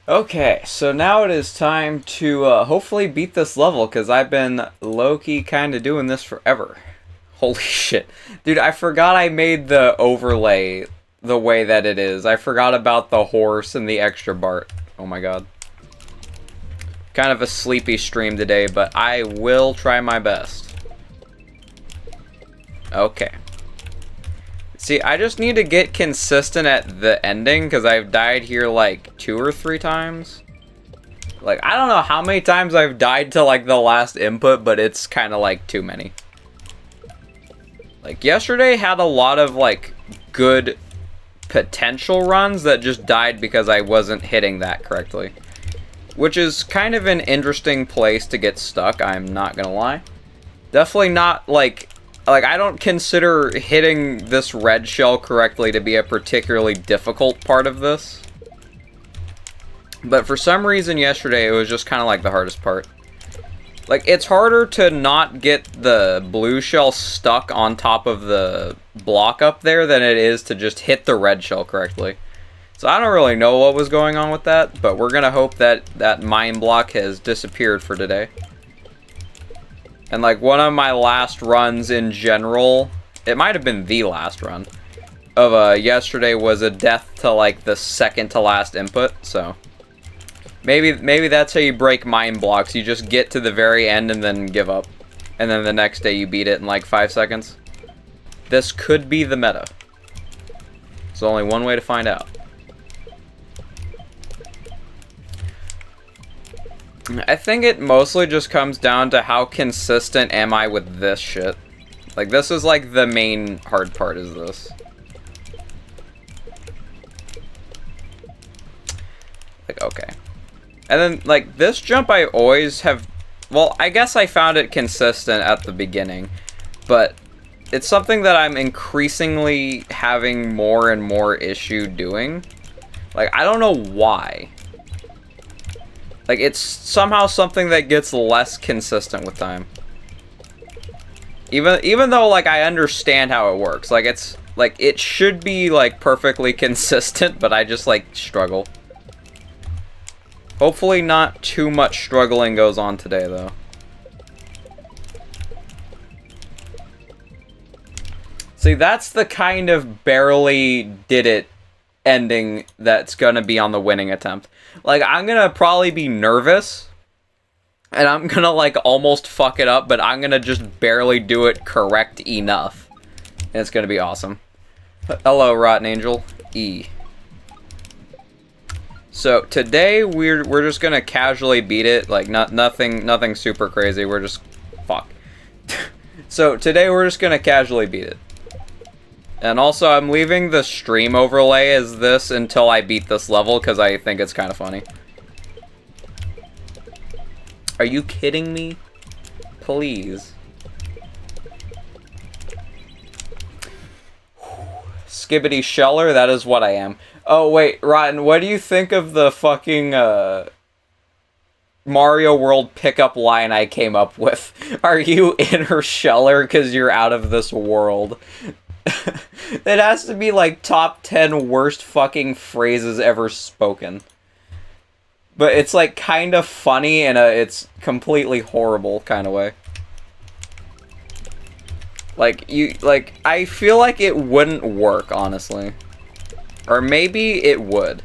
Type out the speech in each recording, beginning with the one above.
Okay, so now it is time to hopefully beat this level, because I've been low-key kind of doing this forever. Holy shit. Dude, I forgot I made the overlay the way that it is. I forgot about the horse and the extra Bart. Oh my god. Kind of a sleepy stream today, but I will try my best. Okay. See, I just need to get consistent at the ending, because I've died here like 2 or 3 times. Like, I don't know how many times I've died to like the last input, but it's kind of like too many. Like, yesterday had a lot of like good potential runs that just died because I wasn't hitting that correctly. Which is kind of an interesting place to get stuck, I'm not gonna lie. Definitely not like I don't consider hitting this red shell correctly to be a particularly difficult part of this. But for some reason yesterday, it was just kind of like the hardest part. Like, it's harder to not get the blue shell stuck on top of the block up there than it is to just hit the red shell correctly. So I don't really know what was going on with that, but we're gonna hope that that mine block has disappeared for today. And like one of my last runs in general, it might have been the last run of yesterday, was a death to like the second to last input. So maybe that's how you break mine blocks. You just get to the very end and then give up, and then the next day you beat it in like 5 seconds. This could be the meta. There's only one way to find out. I think it mostly just comes down to how consistent am I with this shit. Like, this is like the main hard part, is this. Like, okay. And then, like, this jump I always have... Well, I guess I found it consistent at the beginning. But it's something that I'm increasingly having more and more issue doing. Like, I don't know why. Like, it's somehow something that gets less consistent with time. Even though, like, I understand how it works. Like, it's, like, it should be, like, perfectly consistent, but I just, like, struggle. Hopefully not too much struggling goes on today, though. See, that's the kind of barely did it ending that's gonna be on the winning attempt. Like, I'm gonna probably be nervous, and I'm gonna, like, almost fuck it up, but I'm gonna just barely do it correct enough. And it's gonna be awesome. Hello, Rotten Angel. E. So, today, we're just gonna casually beat it. Like, nothing super crazy. We're just... Fuck. So, today, we're just gonna casually beat it. And also, I'm leaving the stream overlay as this until I beat this level, because I think it's kind of funny. Are you kidding me? Please. Skibbity sheller, that is what I am. Oh, wait, Rotten, what do you think of the fucking, Mario World pickup line I came up with? Are you inner sheller because you're out of this world? It has to be like top 10 worst fucking phrases ever spoken. But it's like kind of funny in a it's completely horrible kind of way. Like I feel like it wouldn't work, honestly. Or maybe it would.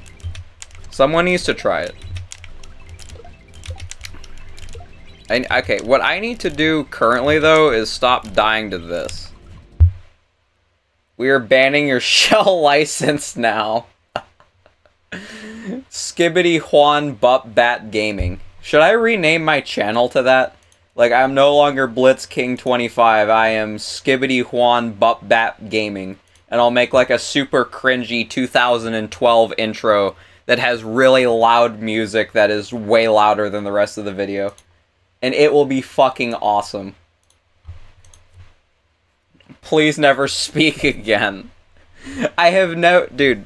Someone needs to try it. Okay, what I need to do currently though is stop dying to this. We are banning your shell license now. Skibbity Juan Bup Bat Gaming. Should I rename my channel to that? Like, I'm no longer Blitz King 25. I am Skibbity Juan Bup Bat Gaming. And I'll make like a super cringy 2012 intro that has really loud music that is way louder than the rest of the video. And it will be fucking awesome. Please never speak again. I have no... Dude,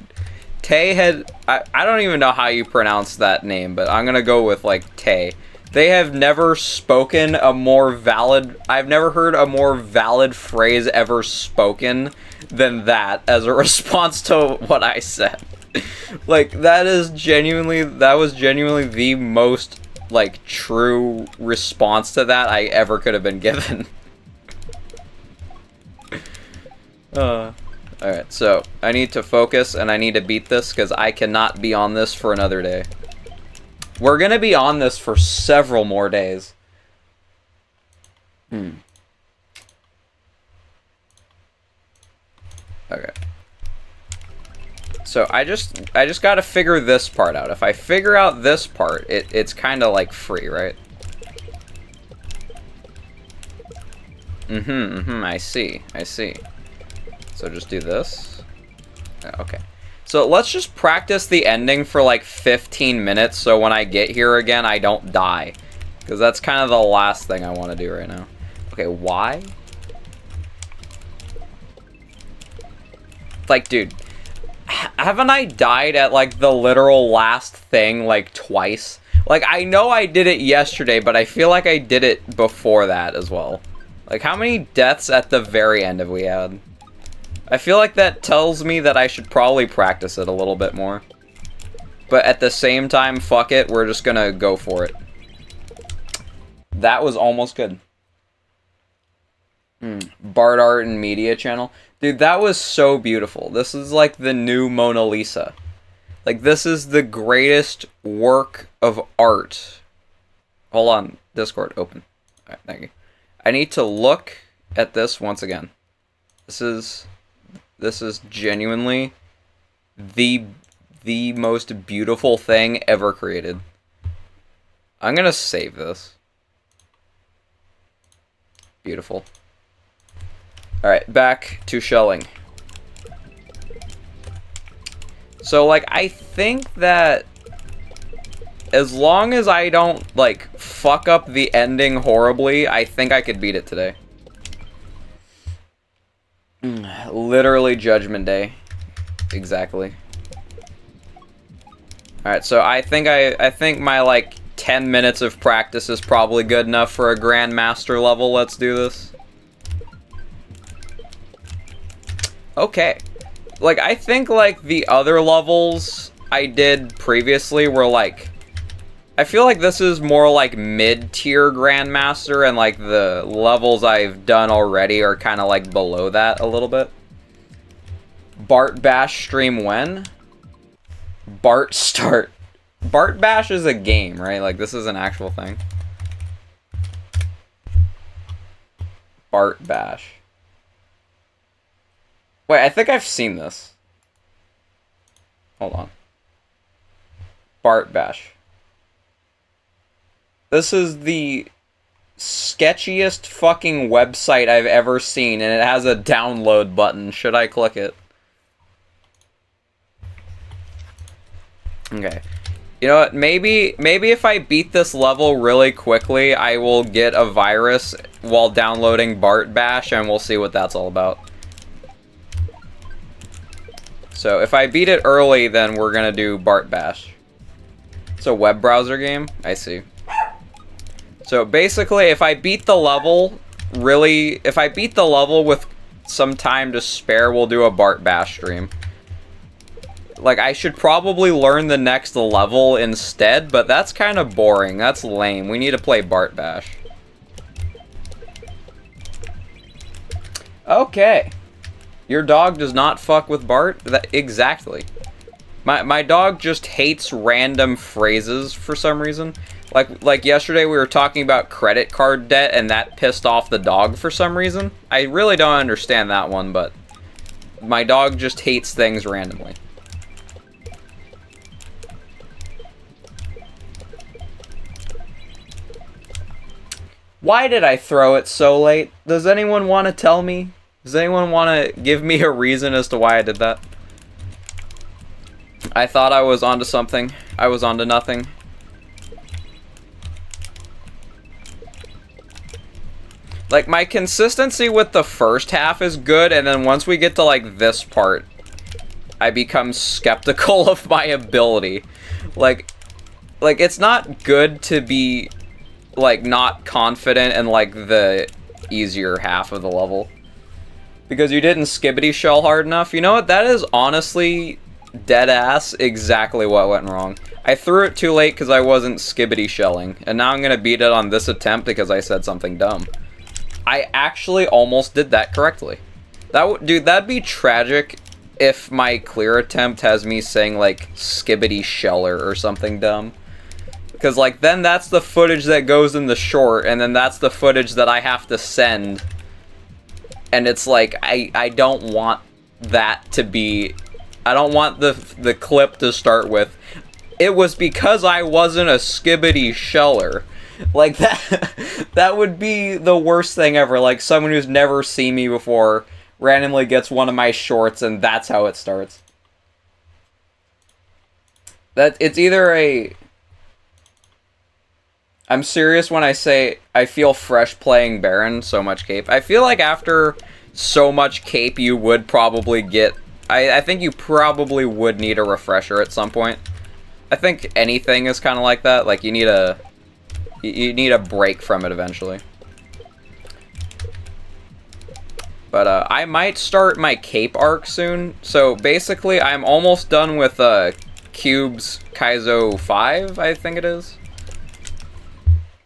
Tay had... I don't even know how you pronounce that name, but I'm gonna go with, like, Tay. They have never spoken a more valid... I've never heard a more valid phrase ever spoken than that as a response to what I said. Like, that was genuinely the most, like, true response to that I ever could have been given. Alright, so, I need to focus, and I need to beat this, because I cannot be on this for another day. We're gonna be on this for several more days. Okay. So I just gotta figure this part out. If I figure out this part, it's kind of like free, right? I see. So just do this. Okay. So let's just practice the ending for like 15 minutes so when I get here again, I don't die. Because that's kind of the last thing I want to do right now. Okay, why? Like, dude, haven't I died at, like, the literal last thing, like, twice? Like, I know I did it yesterday, but I feel like I did it before that as well. Like, how many deaths at the very end have we had? I feel like that tells me that I should probably practice it a little bit more. But at the same time, fuck it, we're just gonna go for it. That was almost good. Bart Art and Media Channel. Dude, that was so beautiful. This is like the new Mona Lisa. Like, this is the greatest work of art. Hold on. Discord, open. Alright, thank you. I need to look at this once again. This is genuinely the most beautiful thing ever created. I'm gonna save this. Beautiful. Alright, back to shelling. So, like, I think that as long as I don't, like, fuck up the ending horribly, I think I could beat it today. Literally Judgment Day. Exactly. Alright, so I think my, like, 10 minutes of practice is probably good enough for a Grandmaster level. Let's do this. Okay. Like, I think, like, the other levels I did previously were, like... I feel like this is more, like, mid-tier Grandmaster, and, like, the levels I've done already are kind of, like, below that a little bit. Bart Bash stream when? Bart start. Bart Bash is a game, right? Like, this is an actual thing. Bart Bash. Wait, I think I've seen this. Hold on. Bart Bash. This is the sketchiest fucking website I've ever seen, and it has a download button. Should I click it? Okay. You know what? Maybe if I beat this level really quickly, I will get a virus while downloading Bart Bash, and we'll see what that's all about. So, if I beat it early, then we're gonna do Bart Bash. It's a web browser game? I see. So, basically, if I beat the level with some time to spare, we'll do a Bart Bash stream. Like, I should probably learn the next level instead, but that's kind of boring. That's lame. We need to play Bart Bash. Okay. Your dog does not fuck with Bart? Exactly. My dog just hates random phrases for some reason. Like yesterday we were talking about credit card debt and that pissed off the dog for some reason. I really don't understand that one, but my dog just hates things randomly. Why did I throw it so late? Does anyone want to tell me? Does anyone want to give me a reason as to why I did that? I thought I was onto something. I was onto nothing. Like, my consistency with the first half is good, and then once we get to, like, this part, I become skeptical of my ability. Like, it's not good to be, like, not confident in, like, the easier half of the level. Because you didn't skibbity shell hard enough. You know what? That is honestly Dead ass, exactly what went wrong. I threw it too late because I wasn't skibbity shelling, and now I'm gonna beat it on this attempt because I said something dumb. I actually almost did that correctly. Dude, that'd be tragic if my clear attempt has me saying, like, skibbity sheller or something dumb. Because, like, then that's the footage that goes in the short, and then that's the footage that I have to send. And it's like, I don't want that to be... I don't want the clip to start with, it was because I wasn't a skibbity sheller. Like, that would be the worst thing ever. Like, someone who's never seen me before randomly gets one of my shorts, and that's how it starts. It's either a... I'm serious when I say I feel fresh playing Baron, so much cape. I feel like after so much cape, you would probably get... I think you probably would need a refresher at some point. I think anything is kind of like that. Like, you need a break from it eventually. But I might start my cape arc soon. So basically, I'm almost done with Cube's Kaizo 5, I think it is.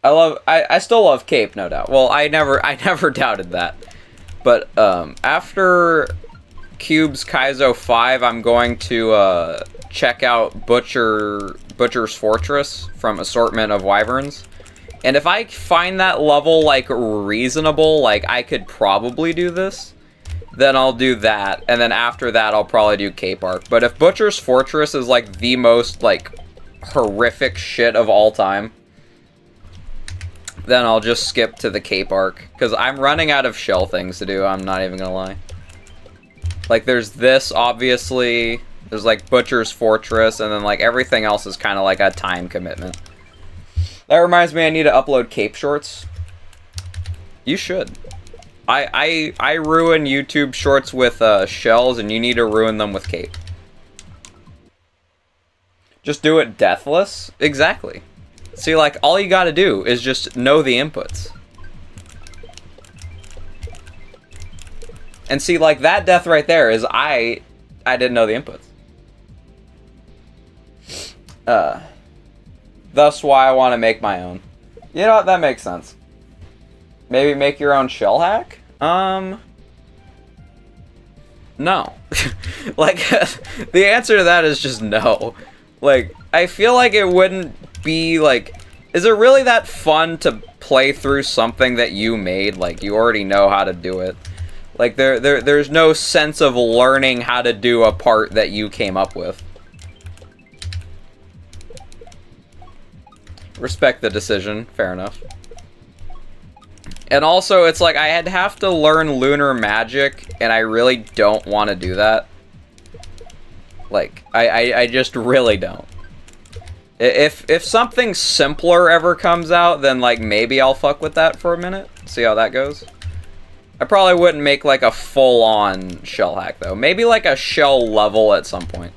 I still love cape, no doubt. Well, I never doubted that. But after Cube's Kaizo 5, I'm going to check out Butcher's Fortress from Assortment of Wyverns. And if I find that level, like, reasonable, like, I could probably do this, then I'll do that. And then after that, I'll probably do Cape Arc. But if Butcher's Fortress is, like, the most, like, horrific shit of all time, then I'll just skip to the Cape Arc. Because I'm running out of shell things to do, I'm not even gonna lie. Like, there's this, obviously. There's, like, Butcher's Fortress, and then, like, everything else is kind of like a time commitment. That reminds me, I need to upload cape shorts. You should. I ruin YouTube shorts with shells, and you need to ruin them with cape. Just do it deathless? Exactly. See, like, all you gotta do is just know the inputs. And see, like, that death right there is I didn't know the inputs. Thus why I want to make my own. You know what? That makes sense. Maybe make your own shell hack? No. Like, the answer to that is just no. Like, I feel like it wouldn't be, like... Is it really that fun to play through something that you made? Like, you already know how to do it. Like, there's no sense of learning how to do a part that you came up with. Respect the decision. Fair enough. And also, it's like, I'd have to learn lunar magic, and I really don't want to do that. Like, I just really don't. If something simpler ever comes out, then, like, maybe I'll fuck with that for a minute. See how that goes. I probably wouldn't make, like, a full-on shell hack, though. Maybe, like, a shell level at some point.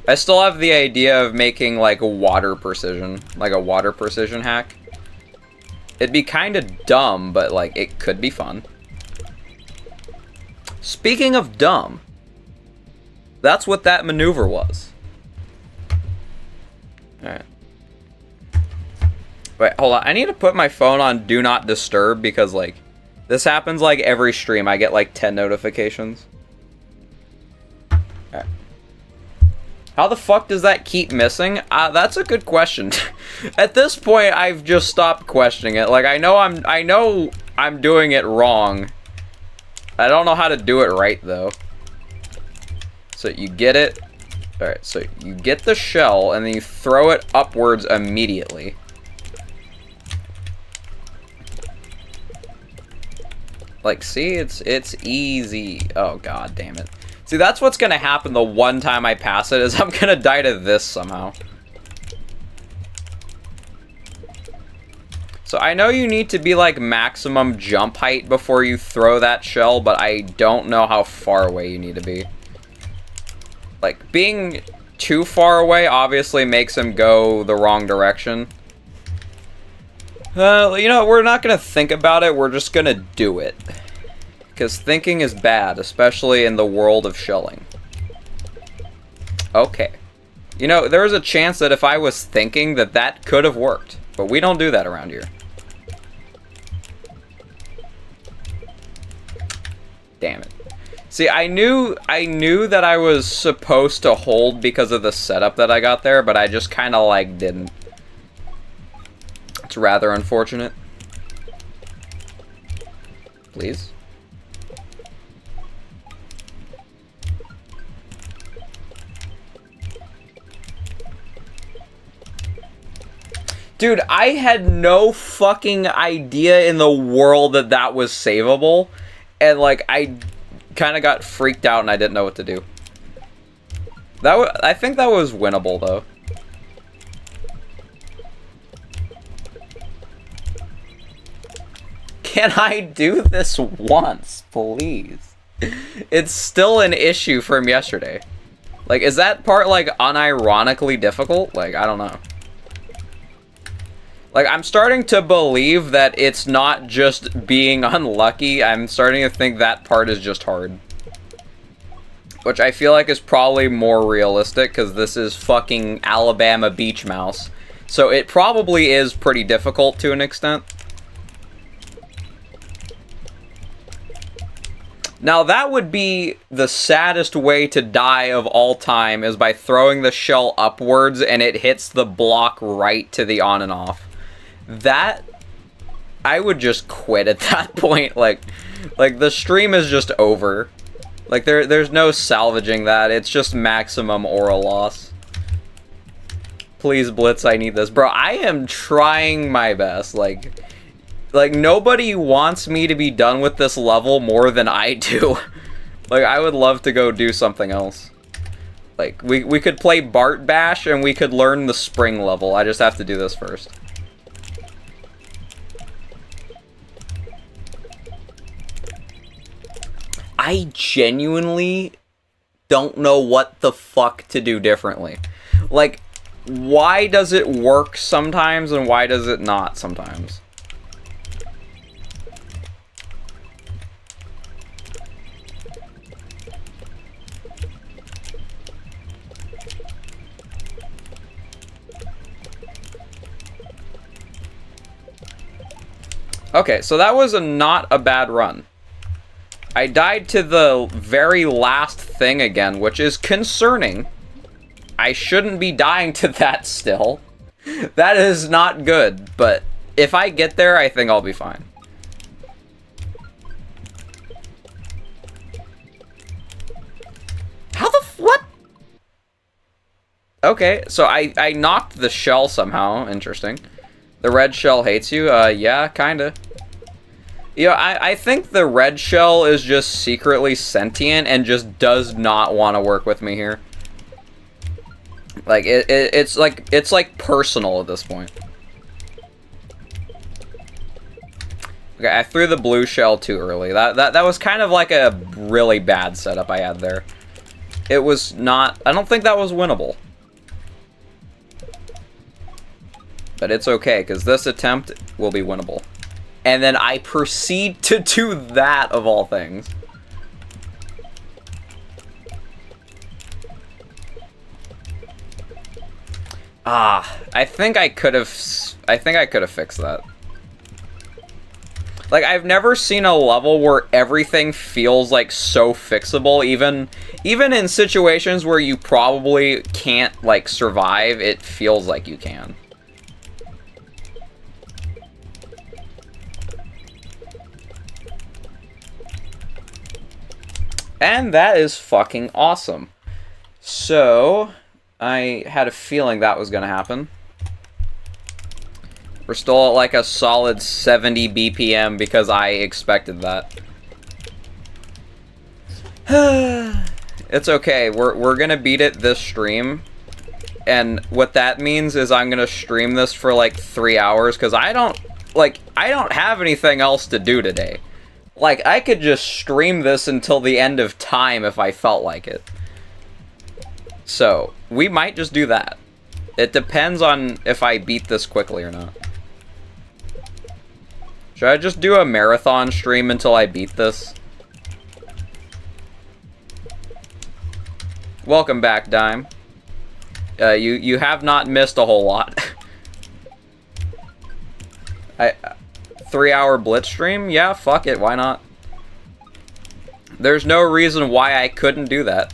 I still have the idea of making, like, a water precision hack. It'd be kind of dumb, but, like, it could be fun. Speaking of dumb, that's what that maneuver was. Alright. Wait, hold on. I need to put my phone on Do Not Disturb because, like, this happens, like, every stream. I get, like, 10 notifications. Alright. How the fuck does that keep missing? That's a good question. At this point, I've just stopped questioning it. Like, I know I'm doing it wrong. I don't know how to do it right, though. So you get it. Alright, so you get the shell, and then you throw it upwards immediately. Like, see? It's easy. Oh, god damn it. See, that's what's gonna happen the one time I pass it, is I'm gonna die to this somehow. So I know you need to be, like, maximum jump height before you throw that shell, but I don't know how far away you need to be. Like, being too far away obviously makes him go the wrong direction. You know, we're not gonna think about it, we're just gonna do it. Because thinking is bad, especially in the world of shelling. Okay. You know, there was a chance that if I was thinking that that could have worked. But we don't do that around here. Damn it. See, I knew that I was supposed to hold because of the setup that I got there, but I just kind of, like, didn't. It's rather unfortunate. Please. Dude, I had no fucking idea in the world that that was savable. And, like, I kind of got freaked out and I didn't know what to do. I think that was winnable, though. Can I do this once, please? It's still an issue from yesterday. Like, is that part, like, unironically difficult? Like, I don't know. Like, I'm starting to believe that it's not just being unlucky. I'm starting to think that part is just hard. Which I feel like is probably more realistic, because this is fucking Alabama beach mouse. So it probably is pretty difficult to an extent. Now, that would be the saddest way to die of all time, is by throwing the shell upwards and it hits the block right to the on and off. That, I would just quit at that point. Like the stream is just over. Like, there's no salvaging that. It's just maximum aura loss. Please, Blitz, I need this. Bro, I am trying my best. Like, nobody wants me to be done with this level more than I do. Like, I would love to go do something else. Like, we could play Bart Bash and we could learn the spring level. I just have to do this first. I genuinely don't know what the fuck to do differently. Like, why does it work sometimes and why does it not sometimes? Okay, so that was not a bad run. I died to the very last thing again, which is concerning. I shouldn't be dying to that still. That is not good, but if I get there, I think I'll be fine. How the what? Okay, so I knocked the shell somehow. Interesting. The red shell hates you? Yeah, kinda. You know, I think the red shell is just secretly sentient and just does not want to work with me here. Like, it's like personal at this point. Okay, I threw the blue shell too early. That was kind of like a really bad setup I had there. It was not... I don't think that was winnable. But it's okay, because this attempt will be winnable. And then I proceed to do that, of all things. I think I could have fixed that. Like, I've never seen a level where everything feels like so fixable, even in situations where you probably can't, like, survive, it feels like you can. And that is fucking awesome. So, I had a feeling that was gonna happen. We're still at like a solid 70 BPM because I expected that. It's okay, we're gonna beat it this stream. And what that means is I'm gonna stream this for like 3 hours because I don't have anything else to do today. Like, I could just stream this until the end of time if I felt like it. So, we might just do that. It depends on if I beat this quickly or not. Should I just do a marathon stream until I beat this? Welcome back, Dime. You have not missed a whole lot. 3-hour blitz stream? Yeah, fuck it, why not? There's no reason why I couldn't do that.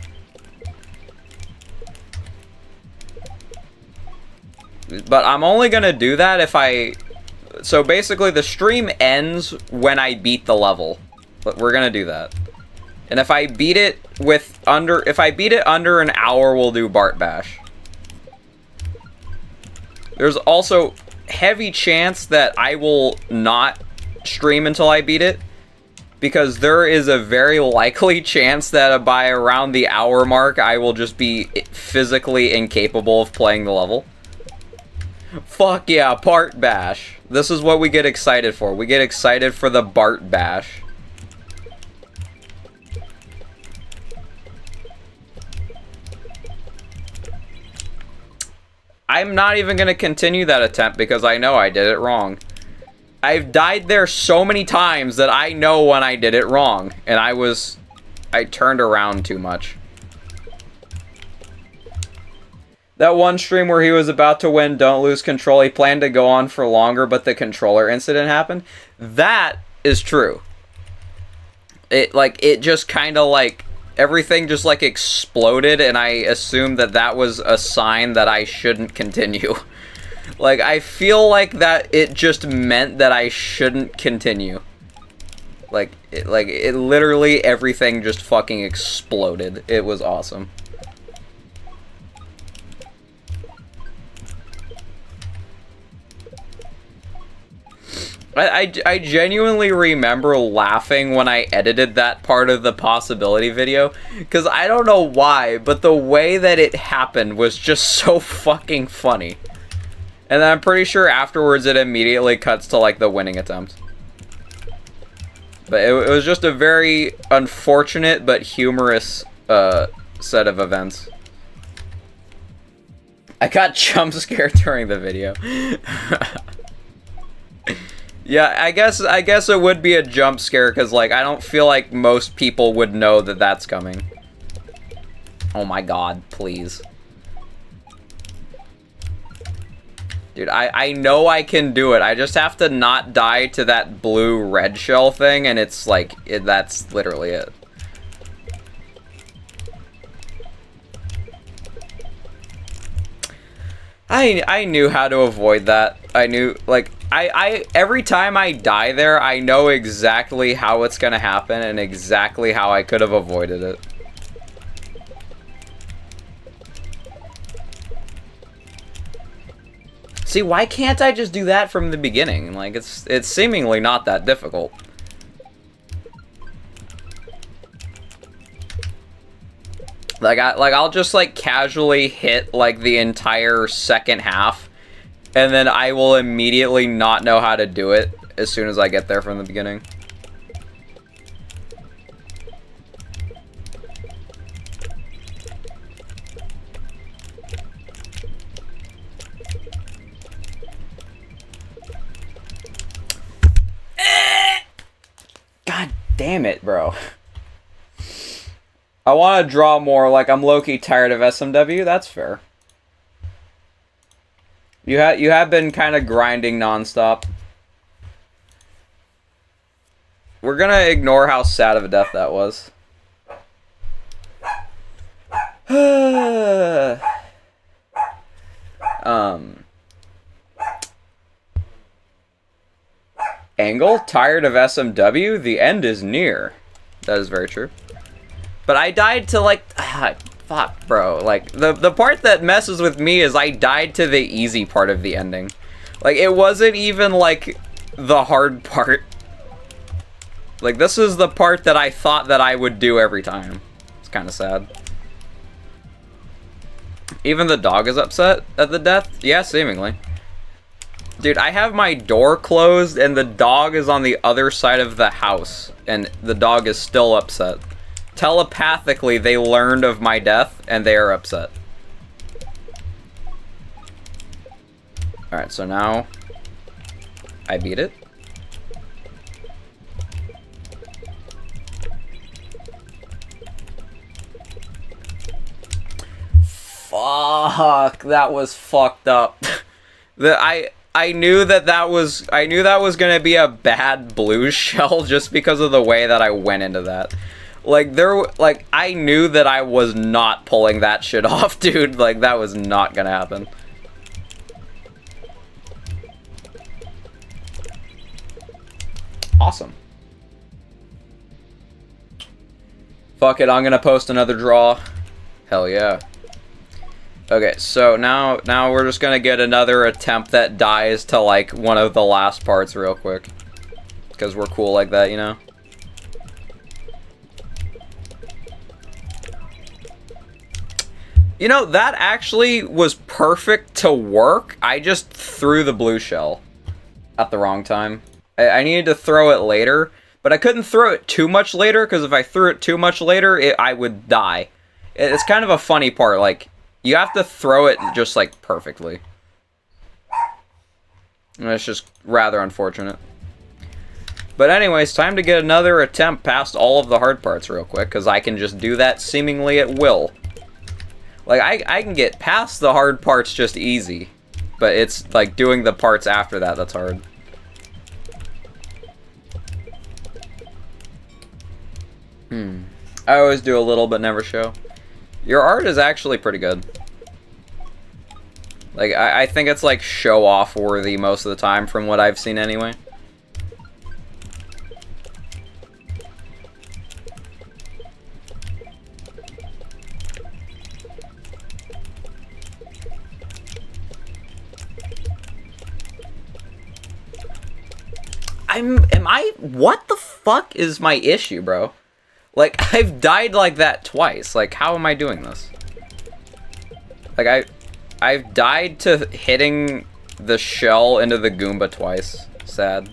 But I'm only gonna do that if I... So basically the stream ends when I beat the level. But we're gonna do that. And if I beat it under an hour, we'll do Bart Bash. There's also heavy chance that I will not stream until I beat it, because there is a very likely chance that by around the hour mark I will just be physically incapable of playing the level. Fuck yeah, Bart Bash. This is what we get excited for. We get excited for the Bart Bash. I'm not even going to continue that attempt because I know I did it wrong. I've died there so many times that I know when I did it wrong. And I turned around too much. That one stream where he was about to win Don't Lose Control, he planned to go on for longer, but the controller incident happened. That is true. It just kind of like... Everything just, like, exploded, and I assumed that that was a sign that I shouldn't continue. Like, I feel like that it just meant that I shouldn't continue. Like, it literally, everything just fucking exploded. It was awesome. I genuinely remember laughing when I edited that part of the possibility video, because I don't know why, but the way that it happened was just so fucking funny. And then I'm pretty sure afterwards it immediately cuts to, like, the winning attempt. But it was just a very unfortunate but humorous set of events. I got jump scared during the video. Yeah, I guess it would be a jump scare, because, like, I don't feel like most people would know that that's coming. Oh my god, please. Dude, I know I can do it. I just have to not die to that blue red shell thing, and it's like, that's literally it. I knew how to avoid that. I knew, like, every time I die there, I know exactly how it's gonna happen and exactly how I could have avoided it. See, why can't I just do that from the beginning? Like, it's seemingly not that difficult. Like, I'll just, like, casually hit, like, the entire second half, and then I will immediately not know how to do it as soon as I get there from the beginning. God damn it, bro. I want to draw more, like, I'm low-key tired of SMW, that's fair. You have been kind of grinding nonstop. We're gonna ignore how sad of a death that was. Angle, tired of SMW? The end is near. That is very true. But I died to, like, fuck, bro. Like, the part that messes with me is I died to the easy part of the ending. Like, it wasn't even, like, the hard part. Like, this is the part that I thought that I would do every time. It's kind of sad. Even the dog is upset at the death? Yeah, seemingly. Dude, I have my door closed and the dog is on the other side of the house. And the dog is still upset. Telepathically, they learned of my death, and they are upset. Alright, so now I beat it. Fuck. Fuck, that was fucked up. I knew that was gonna be a bad blue shell just because of the way that I went into that. Like I knew that I was not pulling that shit off, dude. Like that was not gonna happen. Awesome. Fuck it, I'm gonna post another draw. Hell yeah. Okay, so now we're just gonna get another attempt that dies to like one of the last parts real quick. Because we're cool like that, you know? You know, that actually was perfect to work. I just threw the blue shell at the wrong time. I needed to throw it later, but I couldn't throw it too much later, because if I threw it too much later, I would die. It's kind of a funny part, like, you have to throw it just, like, perfectly. And it's just rather unfortunate. But anyways, time to get another attempt past all of the hard parts real quick, because I can just do that seemingly at will. Like, I can get past the hard parts just easy, but it's, like, doing the parts after that that's hard. I always do a little but never show. Your art is actually pretty good. Like, I think it's like show-off worthy most of the time from what I've seen anyway. What the fuck is my issue, bro? Like, I've died like that twice. Like, how am I doing this? Like, I've died to hitting the shell into the Goomba twice. Sad.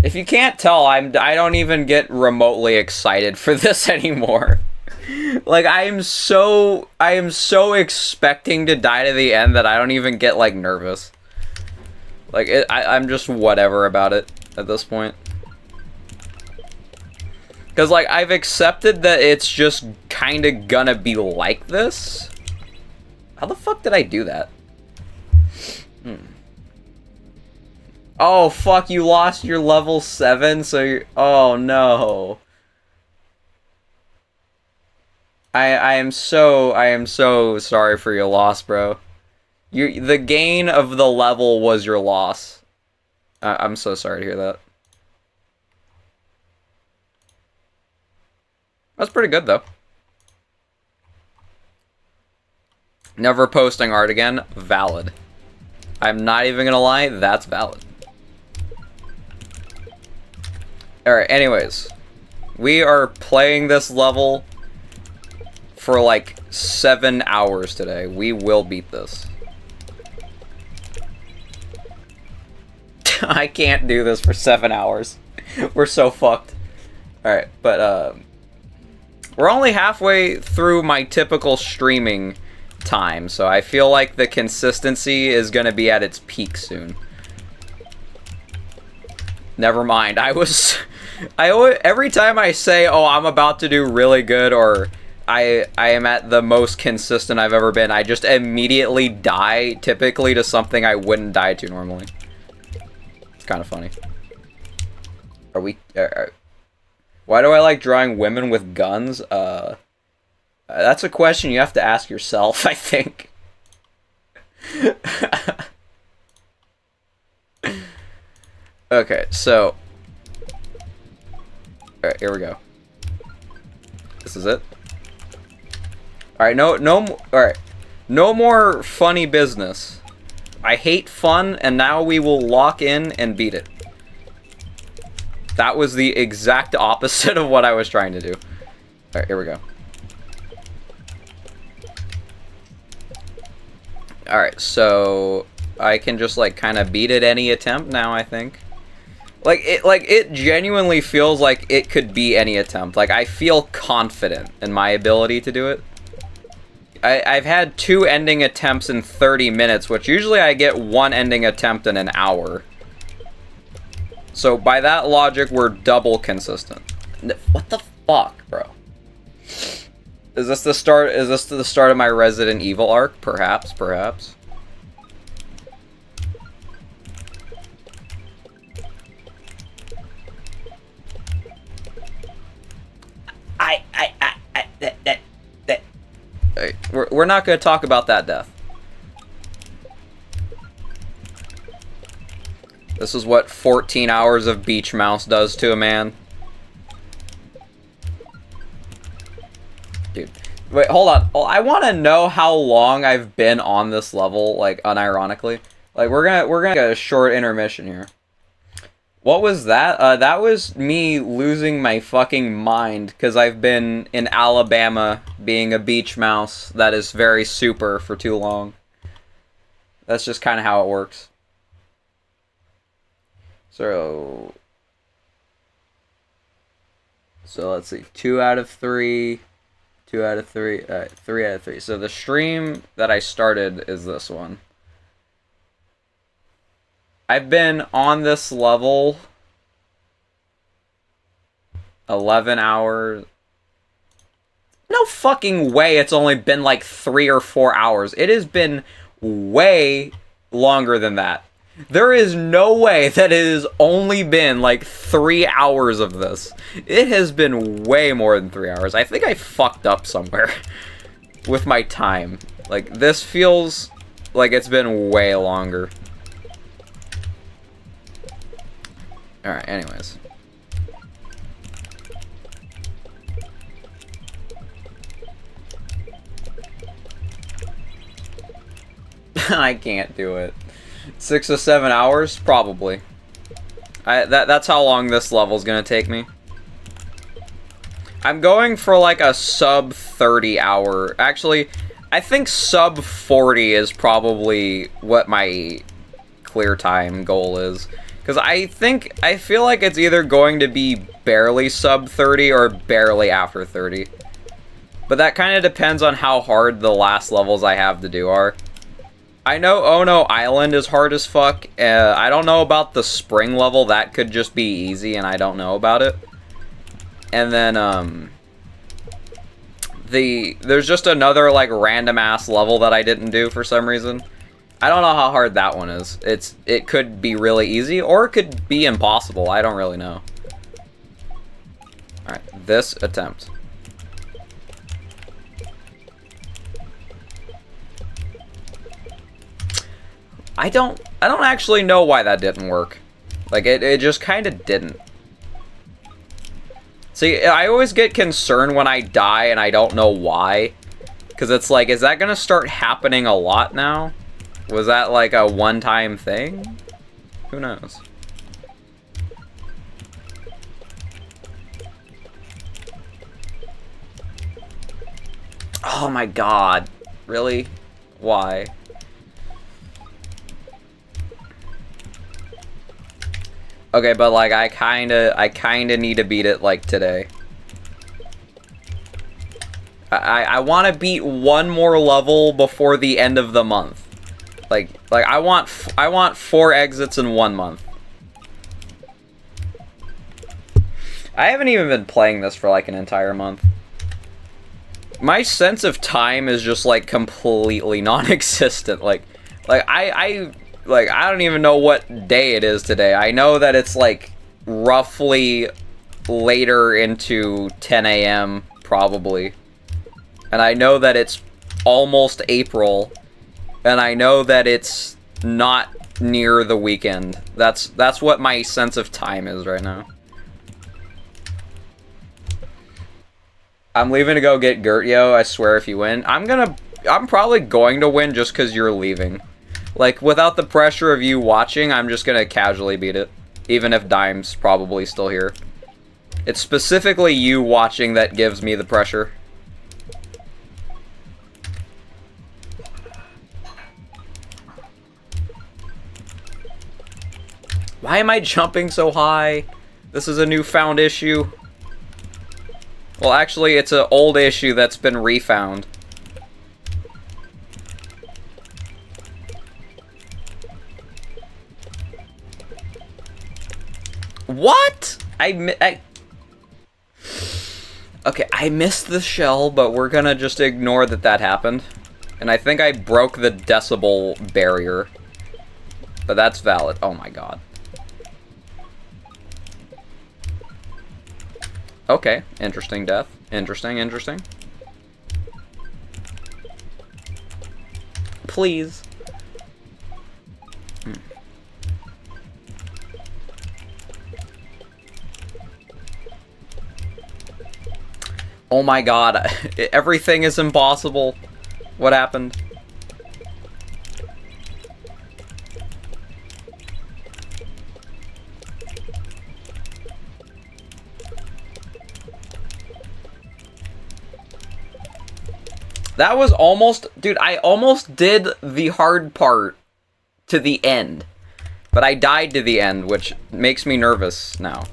If you can't tell, I don't even get remotely excited for this anymore. Like, I am so expecting to die to the end that I don't even get, like, nervous. Like, I'm just whatever about it at this point. Because, like, I've accepted that it's just kind of gonna be like this. How the fuck did I do that? Oh, fuck, you lost your level 7, so you're... Oh, no. I am so sorry for your loss, bro. The gain of the level was your loss. I'm so sorry to hear that. That's pretty good, though. Never posting art again. Valid. I'm not even gonna lie, that's valid. Alright, anyways. We are playing this level for like 7 hours today. We will beat this. I can't do this for 7 hours. We're so fucked. Alright, but we're only halfway through my typical streaming time, so I feel like the consistency is gonna be at its peak soon. Never mind. Every time I say, oh, I'm about to do really good, or I am at the most consistent I've ever been, I just immediately die, typically to something I wouldn't die to normally. It's kind of funny. Are we... why do I like drawing women with guns? That's a question you have to ask yourself, I think. Okay, so... Alright, here we go. This is it. Alright, alright. No more funny business. I hate fun, and now we will lock in and beat it. That was the exact opposite of what I was trying to do. Alright, here we go. Alright, so I can just like kind of beat it any attempt now, I think. Like it genuinely feels like it could be any attempt. Like, I feel confident in my ability to do it. I've had 2 ending attempts in 30 minutes, which usually I get 1 ending attempt in an hour. So by that logic, we're double consistent. What the fuck, bro? Is this the start? Is this the start of my Resident Evil arc? Perhaps, perhaps. That. Hey, we're not going to talk about that death. This is what 14 hours of beach mouse does to a man. Dude, wait, hold on. Oh, I want to know how long I've been on this level, like, unironically. Like, we're gonna get a short intermission here. What was that? That was me losing my fucking mind, because I've been in Alabama being a beach mouse that is very super for too long. That's just kind of how it works. So let's see. 2 out of 3. 2 out of 3. 3 out of 3. So the stream that I started is this one. I've been on this level 11 hours. No fucking way it's only been like 3 or 4 hours. It has been way longer than that. There is no way that it has only been like 3 hours of this. It has been way more than 3 hours. I think I fucked up somewhere with my time. Like, this feels like it's been way longer. Alright, anyways. I can't do it. 6 or 7 hours? Probably. That's how long this level's gonna take me. I'm going for like a sub 30 hour. Actually, I think sub 40 is probably what my clear time goal is. Because I feel like it's either going to be barely sub 30 or barely after 30. But that kind of depends on how hard the last levels I have to do are. I know Ono Island is hard as fuck. I don't know about the spring level. That could just be easy and I don't know about it. And then, there's just another, like, random-ass level that I didn't do for some reason. I don't know how hard that one is. It could be really easy, or it could be impossible. I don't really know. Alright, this attempt. I don't actually know why that didn't work. Like, it just kind of didn't. See, I always get concerned when I die and I don't know why. Because it's like, is that going to start happening a lot now? Was that like a one-time thing? Who knows? Oh my god. Really? Why? Okay, but like I kinda need to beat it like today. I want to beat one more level before the end of the month. Like I want 4 exits in 1 month. I haven't even been playing this for like an entire month. My sense of time is just like completely non-existent. Like I don't even know what day it is today. I know that it's like roughly later into 10 a.m. probably. And I know that it's almost April. And I know that it's not near the weekend. That's what my sense of time is right now. I'm leaving to go get Gertio, I swear if you win. I'm probably going to win just because you're leaving. Like, without the pressure of you watching, I'm just gonna casually beat it. Even if Dime's probably still here. It's specifically you watching that gives me the pressure. Why am I jumping so high? This is a newfound issue. Well, actually, it's an old issue that's been refound. What? Okay, I missed the shell, but we're gonna just ignore that that happened. And I think I broke the decibel barrier. But that's valid. Oh my god. Okay, interesting death. Interesting, interesting. Please. Oh my god, everything is impossible. What happened? That was almost... Dude, I almost did the hard part to the end. But I died to the end, which makes me nervous now.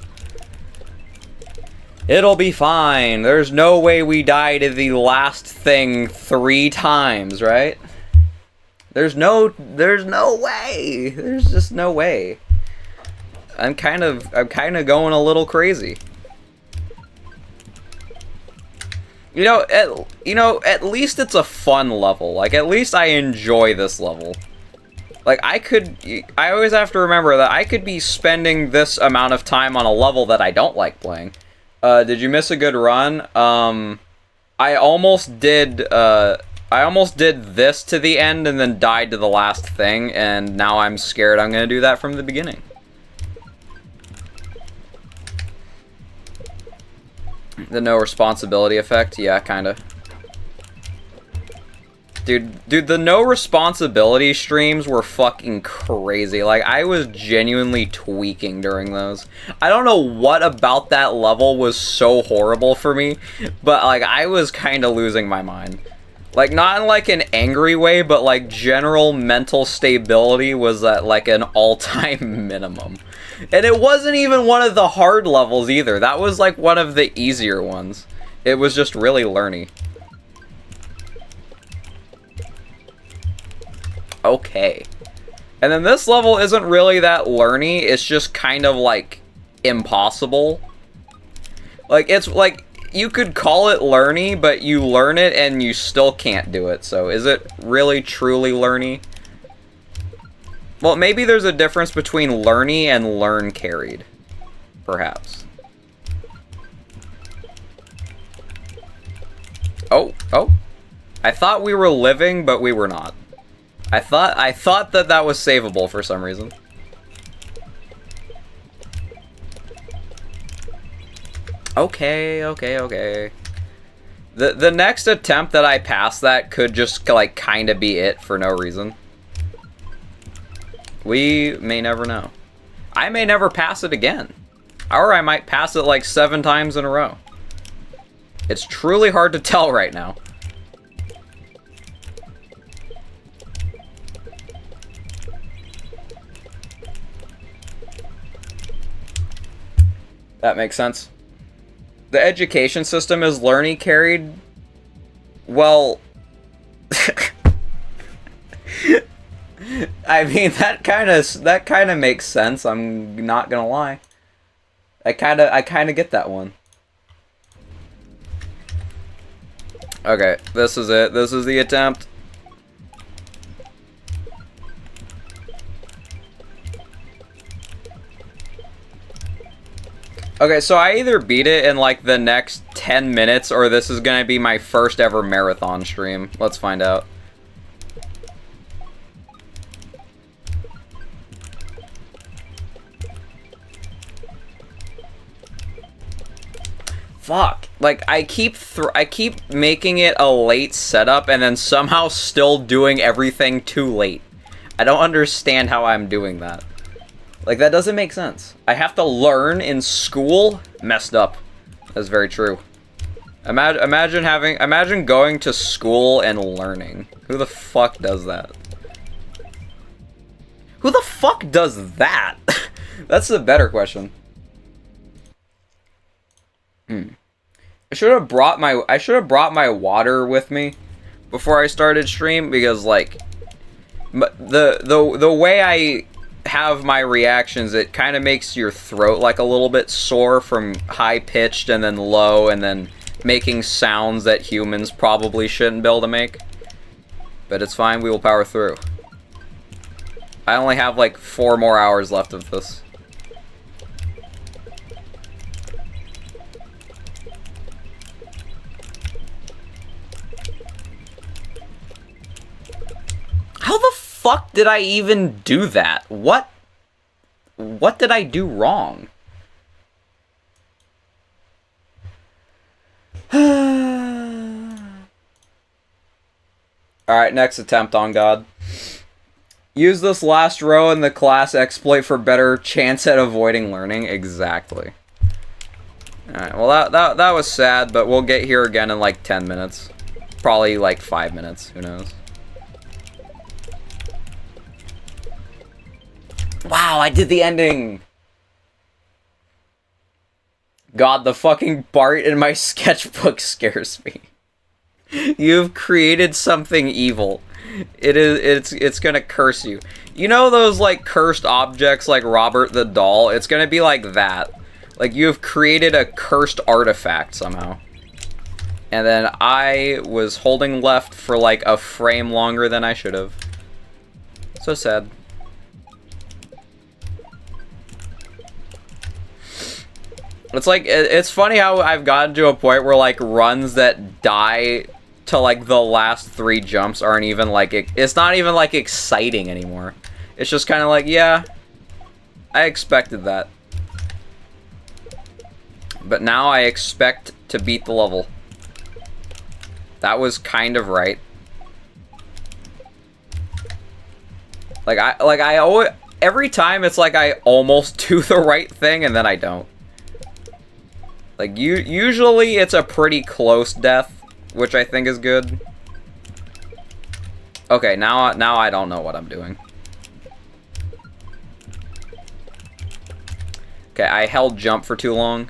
It'll be fine. There's no way we die to the last thing 3 times, right? There's no way. There's just no way. I'm kind of going a little crazy. You know, at least it's a fun level. Like, at least I enjoy this level. Like, I always have to remember that I could be spending this amount of time on a level that I don't like playing. Did you miss a good run? I almost did this to the end and then died to the last thing, and now I'm scared I'm gonna do that from the beginning. The no responsibility effect? Yeah, kinda. Dude, the no responsibility streams were fucking crazy. Like, I was genuinely tweaking during those. I don't know what about that level was so horrible for me, but, like, I was kinda losing my mind. Like, not in, like, an angry way, but, like, general mental stability was at, like, an all-time minimum. And it wasn't even one of the hard levels either. That was, like, one of the easier ones. It was just really learny. Okay. And then this level isn't really that learny, it's just kind of, like, impossible. Like, it's, like, you could call it learny, but you learn it and you still can't do it, so is it really truly learny? Well, maybe there's a difference between learny and learn carried. Perhaps. Oh. I thought we were living, but we were not. I thought that was savable for some reason. Okay. The next attempt that I pass that could just, like, kinda be it for no reason. We may never know. I may never pass it again. Or I might pass it, like, 7 times in a row. It's truly hard to tell right now. That makes sense. The education system is learning carried. Well, I mean, that kind of makes sense. I'm not gonna lie. I kind of get that one. Okay, this is it. This is the attempt. Okay, so I either beat it in, like, the next 10 minutes, or this is gonna be my first ever marathon stream. Let's find out. Fuck. Like, I keep making it a late setup, and then somehow still doing everything too late. I don't understand how I'm doing that. Like, that doesn't make sense. I have to learn in school? Messed up. That's very true. Imagine going to school and learning. Who the fuck does that? Who the fuck does that? That's the better question. I should have brought my water with me before I started stream, because, like, the way I have my reactions, it kind of makes your throat, like, a little bit sore from high pitched and then low and then making sounds that humans probably shouldn't be able to make. But it's fine, we will power through. I only have like 4 more hours left of this. How the fuck did I even do that? What did I do wrong? Alright, next attempt on God. Use this last row in the class exploit for better chance at avoiding learning. Exactly. Alright, well that was sad, but we'll get here again in like 10 minutes. Probably like 5 minutes, who knows. Wow, I did the ending! God, the fucking Bart in my sketchbook scares me. You've created something evil. It's gonna curse you. You know those, like, cursed objects like Robert the Doll? It's gonna be like that. Like, you have created a cursed artifact somehow. And then I was holding left for, like, a frame longer than I should have. So sad. It's like, it's funny how I've gotten to a point where, like, runs that die to, like, the last 3 jumps aren't even, like, it's not even, like, exciting anymore. It's just kind of like, yeah, I expected that. But now I expect to beat the level. That was kind of right. Like, I always, every time it's like I almost do the right thing and then I don't. Like, usually it's a pretty close death, which I think is good. Okay, now I don't know what I'm doing. Okay, I held jump for too long.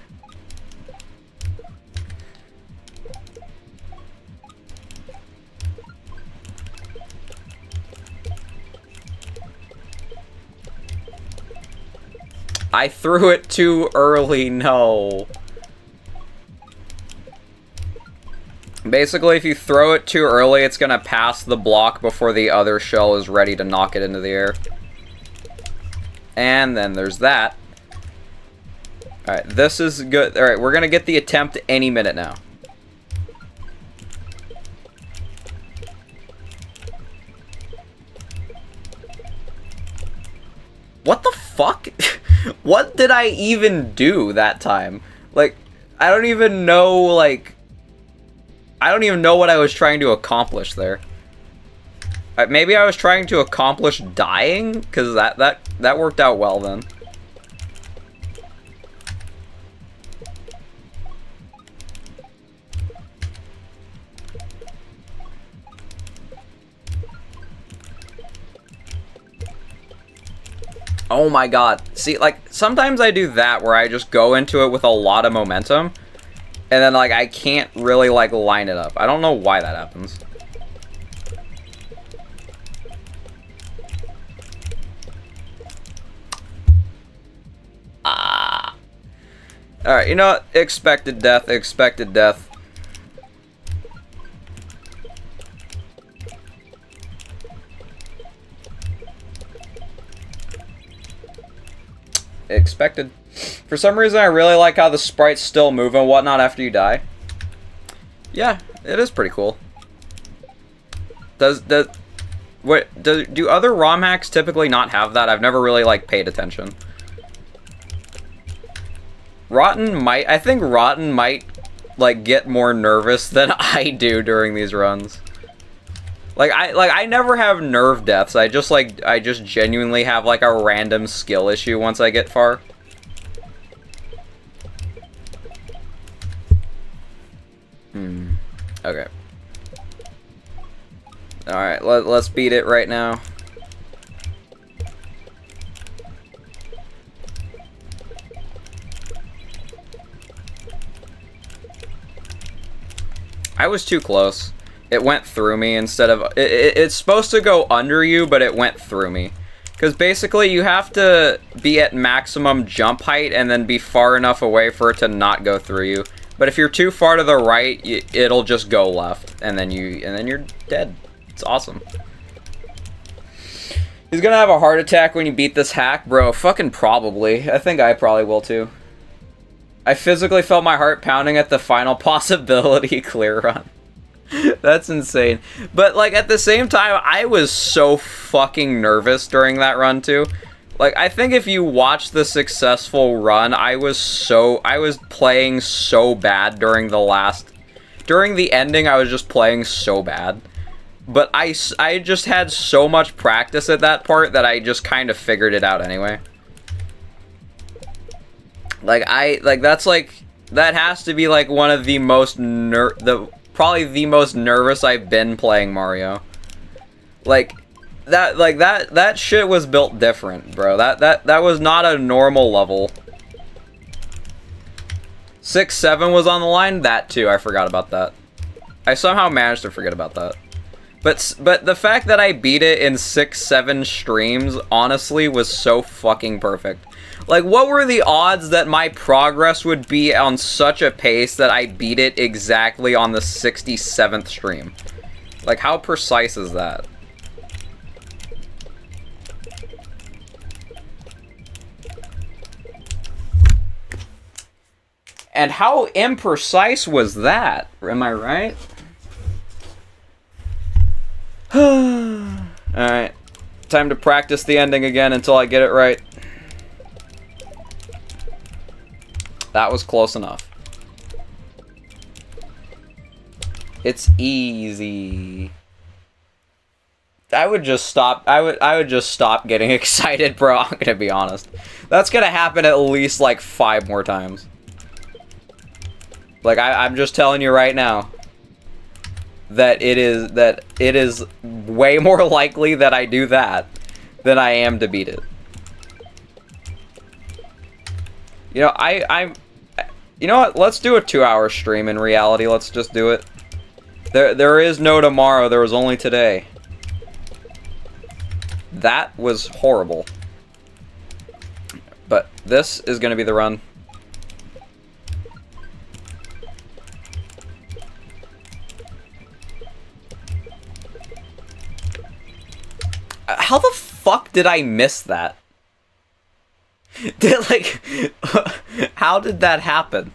I threw it too early, no. Basically, if you throw it too early, it's gonna pass the block before the other shell is ready to knock it into the air. And then there's that. Alright, this is good. Alright, we're gonna get the attempt any minute now. What the fuck? What did I even do that time? Like, I don't even know, like... I don't even know what I was trying to accomplish there. Maybe I was trying to accomplish dying? Because that worked out well then. Oh my god. See, like, sometimes I do that where I just go into it with a lot of momentum. And then, like, I can't really, like, line it up. I don't know why that happens. Ah. Alright, you know what? Expected death, expected death. Expected. For some reason, I really like how the sprites still move and whatnot after you die. Yeah, it is pretty cool. Do other ROM hacks typically not have that? I've never really, like, paid attention. I think Rotten might, like, get more nervous than I do during these runs. Like, I never have nerve deaths. I just genuinely have, like, a random skill issue once I get far. Okay. Alright, let's beat it right now. I was too close. It went through me instead of... It's supposed to go under you, but it went through me. Because basically, you have to be at maximum jump height and then be far enough away for it to not go through you. But if you're too far to the right, it'll just go left, and then you're dead. It's awesome. He's gonna have a heart attack when you beat this hack, bro. Fucking probably. I think I probably will too. I physically felt my heart pounding at the final possibility clear run. That's insane. But, like, at the same time, I was so fucking nervous during that run, too. Like, I think if you watch the successful run, I was playing so bad during the ending, I was just playing so bad. But I just had so much practice at that part that I just kind of figured it out anyway. Like, that has to be, like, one of the most probably the most nervous I've been playing Mario. That shit was built different, bro. That was not a normal level. 6-7 was on the line. That too, I forgot about that. I somehow managed to forget about that. But the fact that I beat it in 6-7 streams, honestly, was so fucking perfect. Like, what were the odds that my progress would be on such a pace that I beat it exactly on the 67th stream? Like, how precise is that? And how imprecise was that? Am I right? Alright. Time to practice the ending again until I get it right. That was close enough. It's easy. I would just stop. I would just stop getting excited, bro. I'm gonna be honest. That's gonna happen at least like 5 more times. Like I'm just telling you right now that it is way more likely that I do that than I am to beat it. You know, you know what? Let's do a 2-hour stream in reality. Let's just do it. There is no tomorrow. There was only today. That was horrible. But this is going to be the run. How the fuck did I miss that? How did that happen?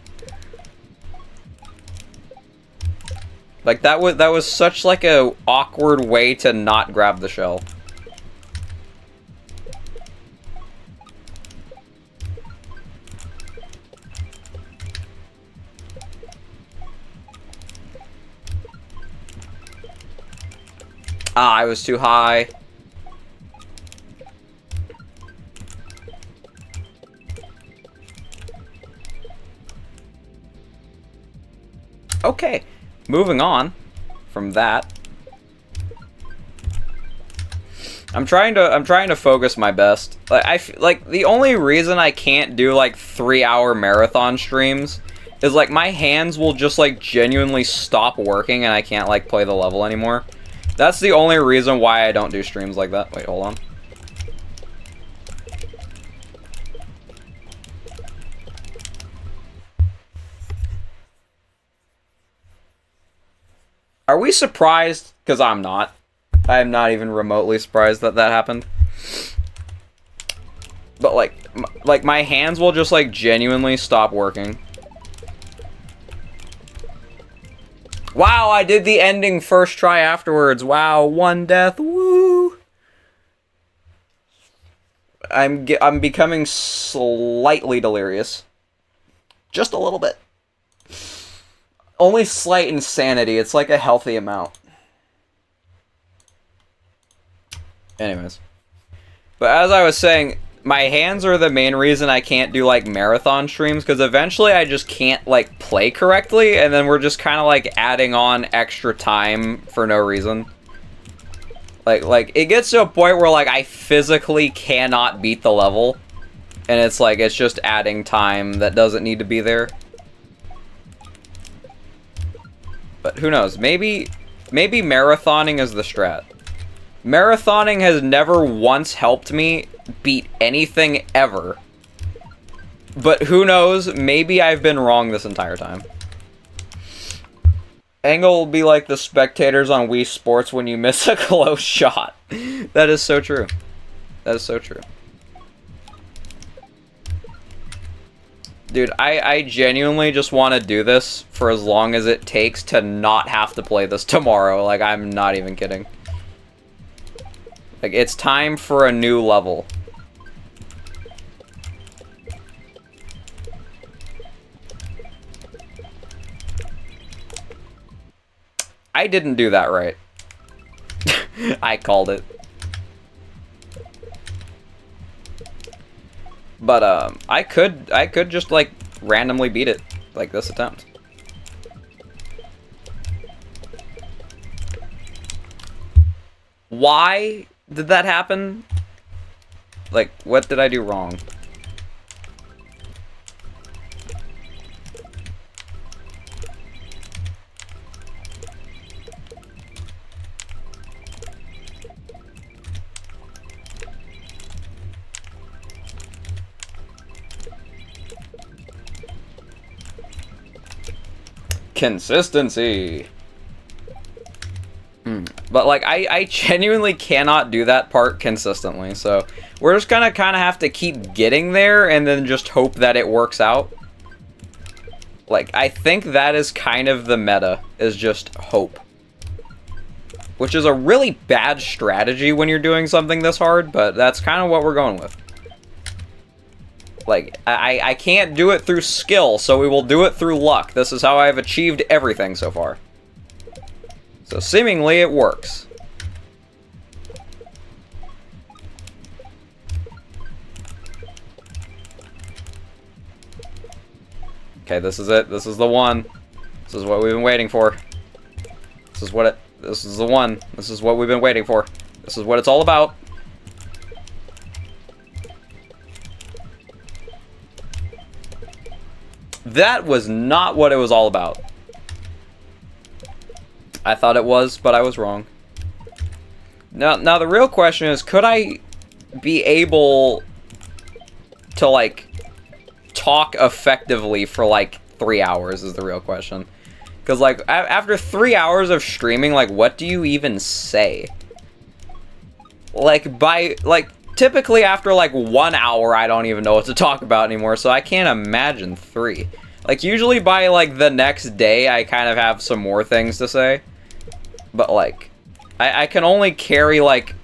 Like, that was such like a awkward way to not grab the shell. Ah, I was too high. Okay, moving on from that. I'm trying to focus my best. Like the only reason I can't do like 3-hour marathon streams is like my hands will just like genuinely stop working and I can't like play the level anymore. That's the only reason why I don't do streams like that. Wait, hold on. Are we surprised? Because I'm not. I am not even remotely surprised that that happened. But like my hands will just like genuinely stop working. Wow, I did the ending first try afterwards. Wow, 1 death. Woo! I'm becoming slightly delirious. Just a little bit. Only slight insanity. It's like a healthy amount. Anyways. But as I was saying, my hands are the main reason I can't do, like, marathon streams, because eventually I just can't, like, play correctly, and then we're just kind of, like, adding on extra time for no reason. Like, it gets to a point where, like, I physically cannot beat the level, and it's, like, it's just adding time that doesn't need to be there. But who knows? Maybe marathoning is the strat. Marathoning has never once helped me beat anything ever. But who knows? Maybe I've been wrong this entire time. Angle will be like the spectators on Wii Sports when you miss a close shot. That is so true. That is so true. Dude, I genuinely just want to do this for as long as it takes to not have to play this tomorrow. Like, I'm not even kidding. Like, it's time for a new level. I didn't do that right. I called it. But I could just like randomly beat it like this attempt. Why did that happen? Like, what did I do wrong? Consistency. But like I genuinely cannot do that part consistently, so we're just gonna kind of have to keep getting there and then just hope that it works out. Like, I think that is kind of the meta, is just hope, which is a really bad strategy when you're doing something this hard, but that's kind of what we're going with. Like, I can't do it through skill, so we will do it through luck. This is how I've achieved everything so far. So seemingly it works. Okay, this is it. This is the one. This is what we've been waiting for. This is the one. This is what we've been waiting for. This is what it's all about. That was not what it was all about. I thought it was, but I was wrong. Now the real question is, could I be able to, like, talk effectively for, like, 3 hours is the real question. Because, like, after 3 hours of streaming, like, what do you even say? Like, typically after, like, 1 hour, I don't even know what to talk about anymore, so I can't imagine 3. Like, usually by, like, the next day, I kind of have some more things to say. But, like, I can only carry, like,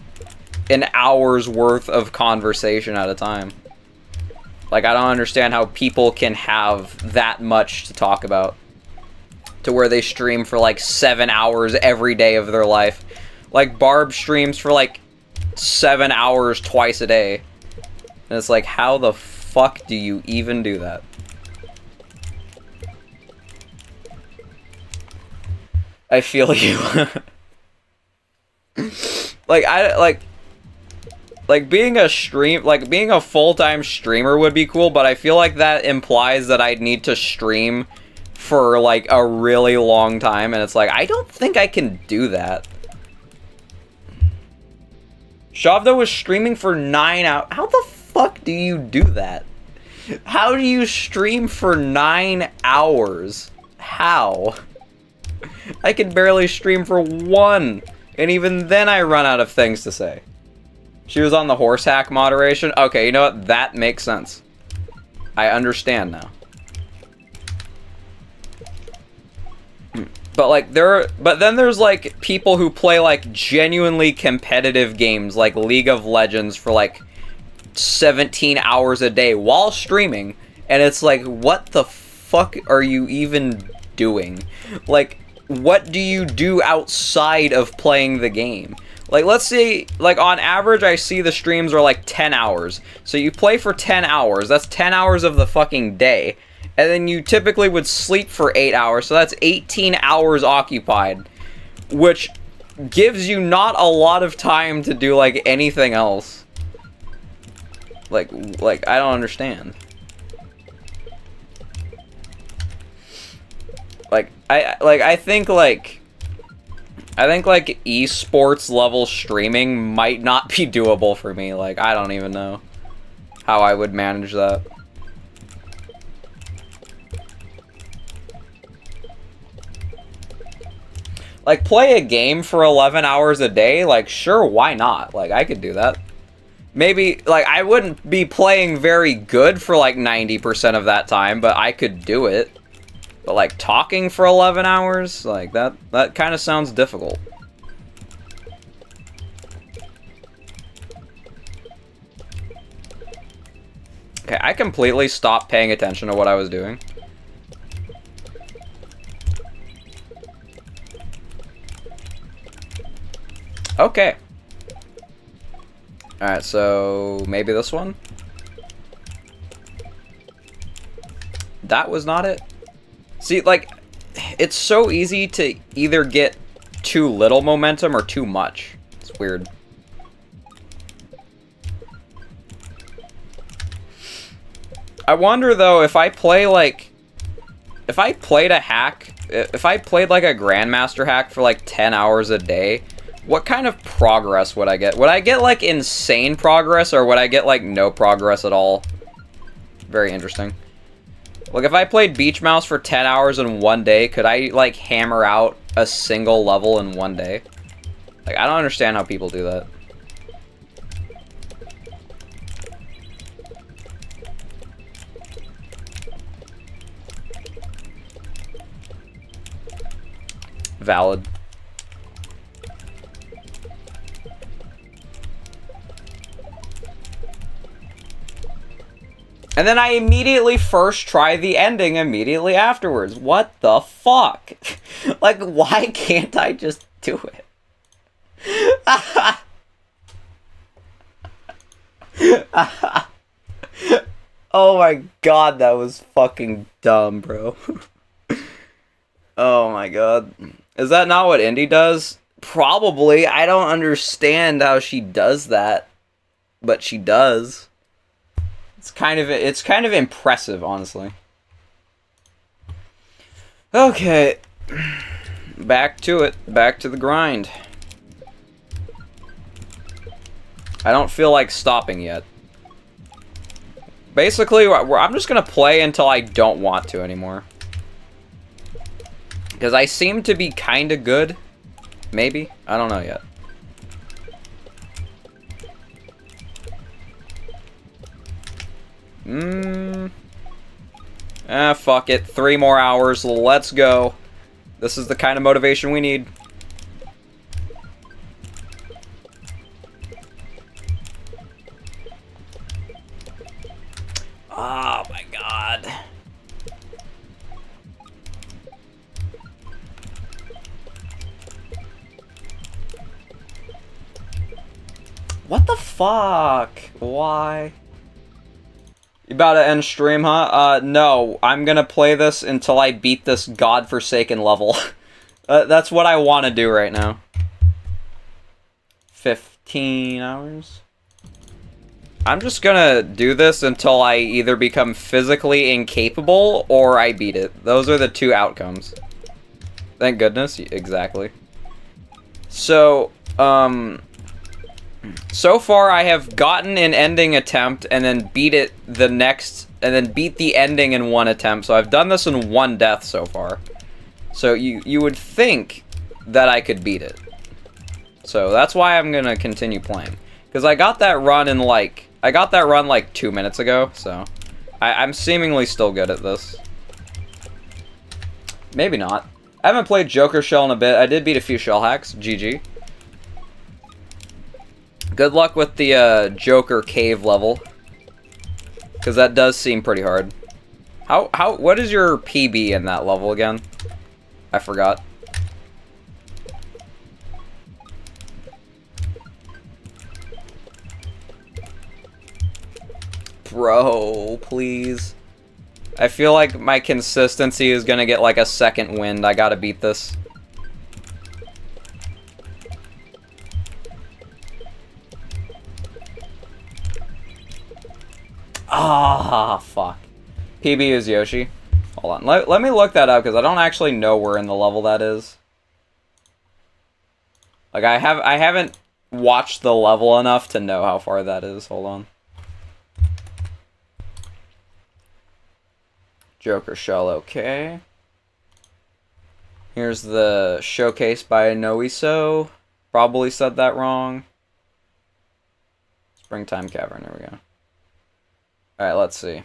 an hour's worth of conversation at a time. Like, I don't understand how people can have that much to talk about. To where they stream for, like, 7 hours every day of their life. Like, Barb streams for, like, 7 hours twice a day. And it's like, how the fuck do you even do that? I feel you. like being a full-time streamer would be cool, but I feel like that implies that I'd need to stream for like a really long time, and it's like, I don't think I can do that. Shavda was streaming for 9 hours. How the fuck do you do that? How do you stream for 9 hours? How? I can barely stream for 1, and even then I run out of things to say. She was on the horse hack moderation. Okay, you know what? That makes sense. I understand now. But then there's like people who play like genuinely competitive games like League of Legends for like 17 hours a day while streaming, and it's like, what the fuck are you even doing? Like, what do you do outside of playing the game? Like, let's say, like, on average, I see the streams are, like, 10 hours. So you play for 10 hours. That's 10 hours of the fucking day. And then you typically would sleep for 8 hours. So that's 18 hours occupied. Which gives you not a lot of time to do, like, anything else. Like, I don't understand. I think esports level streaming might not be doable for me. Like, I don't even know how I would manage that. Like, play a game for 11 hours a day? Like, sure, why not? Like, I could do that. Maybe, like, I wouldn't be playing very good for, like, 90% of that time, but I could do it. But, like, talking for 11 hours? Like, that kind of sounds difficult. Okay, I completely stopped paying attention to what I was doing. Okay. Alright, so maybe this one? That was not it? See, like, it's so easy to either get too little momentum or too much. It's weird. I wonder, though, if I play, like... If I played a hack... If I played, like, a Grandmaster hack for, like, 10 hours a day... What kind of progress would I get? Would I get, like, insane progress, or would I get, like, no progress at all? Very interesting. Like, if I played Beach Mouse for 10 hours in one day, could I, like, hammer out a single level in one day? Like, I don't understand how people do that. Valid. And then I immediately first try the ending immediately afterwards. What the fuck? Like, why can't I just do it? Oh my god, that was fucking dumb, bro. Oh my god. Is that not what Indy does? Probably. I don't understand how she does that. But she does. It's kind of impressive, honestly. Okay. Back to it. Back to the grind. I don't feel like stopping yet. Basically, I'm just gonna play until I don't want to anymore. Because I seem to be kinda good. Maybe? I don't know yet. Fuck it. 3 more hours. Let's go. This is the kind of motivation we need. Oh my god. What the fuck? Why? You about to end stream, huh? No. I'm gonna play this until I beat this godforsaken level. That's what I want to do right now. 15 hours? I'm just gonna do this until I either become physically incapable or I beat it. Those are the two outcomes. Thank goodness. Exactly. So, so far I have gotten an ending attempt and then beat it the next, and then beat the ending in one attempt. So I've done this in one death so far. So you would think that I could beat it. So that's why I'm gonna continue playing. Because I got that run in like, I got that run like 2 minutes ago, so I'm seemingly still good at this. Maybe not. I haven't played Joker Shell in a bit. I did beat a few shell hacks. GG. Good luck with the Joker cave level. Because that does seem pretty hard. What is your PB in that level again? I forgot. Bro, please. I feel like my consistency is gonna get like a second wind. I gotta beat this. Ah, fuck. PB is Yoshi. Hold on. Let me look that up, because I don't actually know where in the level that is. Like, I haven't watched the level enough to know how far that is. Hold on. Joker Shell, okay. Here's the showcase by Noiso. Probably said that wrong. Springtime Cavern, there we go. Alright, let's see.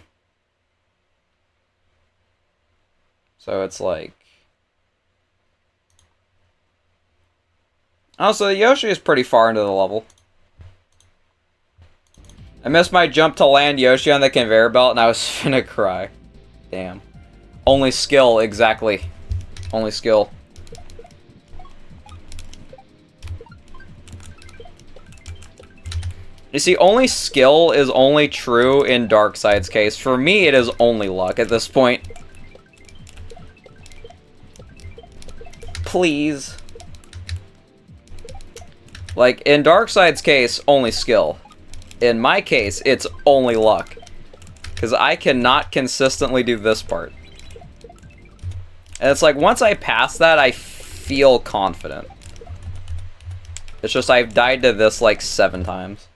So it's like... Oh, so the Yoshi is pretty far into the level. I missed my jump to land Yoshi on the conveyor belt and I was finna cry. Damn. Only skill, exactly. Only skill. You see, only skill is only true in Darkside's case. For me, it is only luck at this point. Please. Like, in Darkside's case, only skill. In my case, it's only luck. Because I cannot consistently do this part. And it's like, once I pass that, I feel confident. It's just I've died to this like 7 times.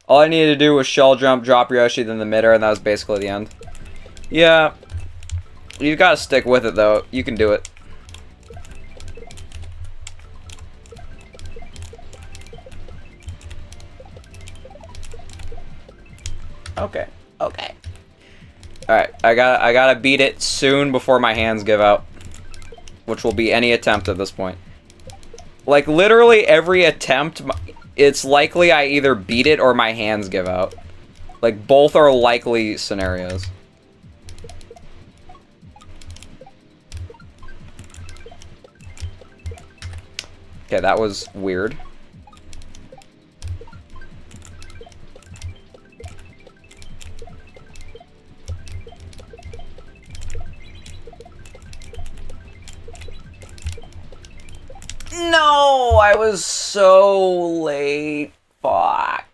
All I needed to do was shell jump, drop Yoshi, then the mid-air, and that was basically the end. Yeah. You've got to stick with it, though. You can do it. Okay. Okay. Alright, I gotta beat it soon before my hands give out. Which will be any attempt at this point. Like, literally every attempt, it's likely I either beat it or my hands give out. Like, both are likely scenarios. Okay, that was weird. No, I was so late. Fuck.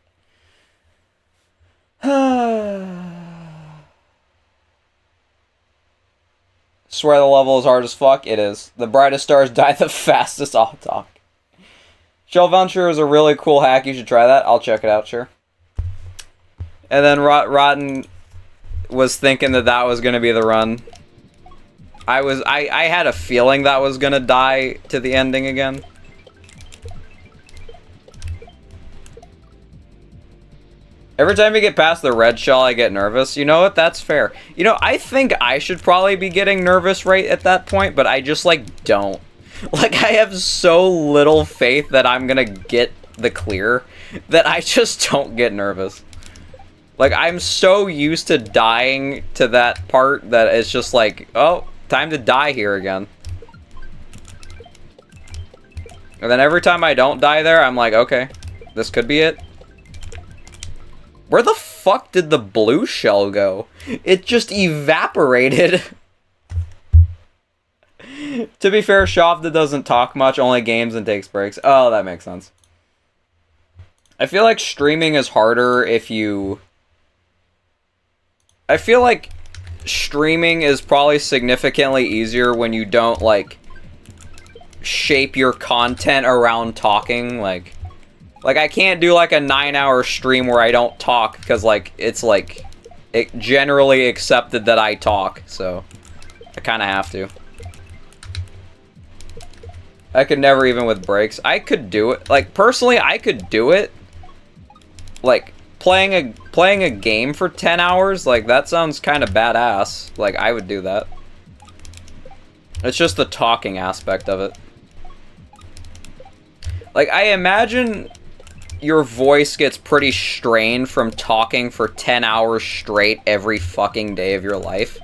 Swear the level is hard as fuck. It is. The brightest stars die the fastest. I'll talk. Shell Venture is a really cool hack. You should try that. I'll check it out, sure. And then Rotten was thinking that that was going to be the run. I had a feeling that was gonna die to the ending again. Every time you get past the red shell, I get nervous. You know what? That's fair. You know, I think I should probably be getting nervous right at that point, but I just, like, don't. Like, I have so little faith that I'm gonna get the clear that I just don't get nervous. Like, I'm so used to dying to that part that it's just like, oh, time to die here again. And then every time I don't die there, I'm like, okay, this could be it. Where the fuck did the blue shell go? It just evaporated. To be fair, Shavda doesn't talk much, only games and takes breaks. Oh, that makes sense. I feel like streaming is harder if you... I feel like streaming is probably significantly easier when you don't, like, shape your content around talking. Like I can't do, like, a 9-hour stream where I don't talk, because, like, it's, like, it generally accepted that I talk, so I kind of have to. I could never, even with breaks. I could do it. Like, personally, I could do it. Like, playing a game for 10 hours, like, that sounds kind of badass. Like, I would do that. It's just the talking aspect of it. Like, I imagine your voice gets pretty strained from talking for 10 hours straight every fucking day of your life.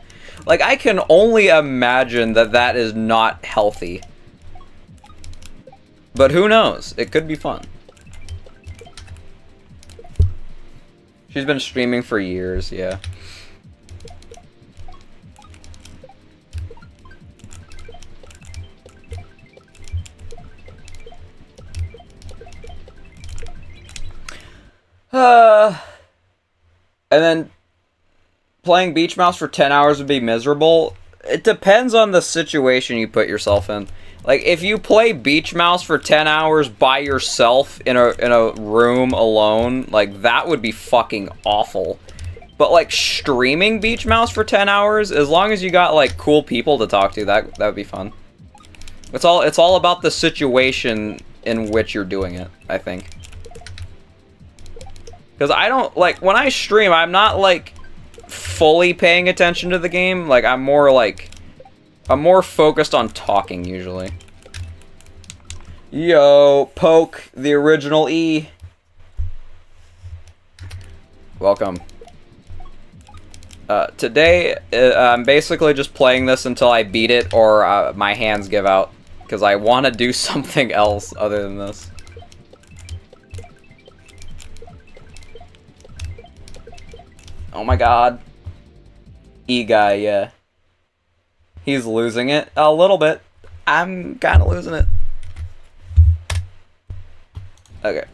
Like, I can only imagine that that is not healthy. But who knows? It could be fun. She's been streaming for years, yeah. And then playing Beach Mouse for 10 hours would be miserable. It depends on the situation you put yourself in. Like, if you play Beach Mouse for 10 hours by yourself in a room alone, like, that would be fucking awful. But, like, streaming Beach Mouse for 10 hours, as long as you got, like, cool people to talk to, that would be fun. It's all about the situation in which you're doing it, I think. Because I don't, like, when I stream, I'm not, like, fully paying attention to the game. Like, I'm more focused on talking, usually. Yo, Poke, the original E. Welcome. Today, I'm basically just playing this until I beat it or my hands give out. Because I want to do something else other than this. Oh my god. E-guy, yeah. He's losing it a little bit. I'm kind of losing it. Okay.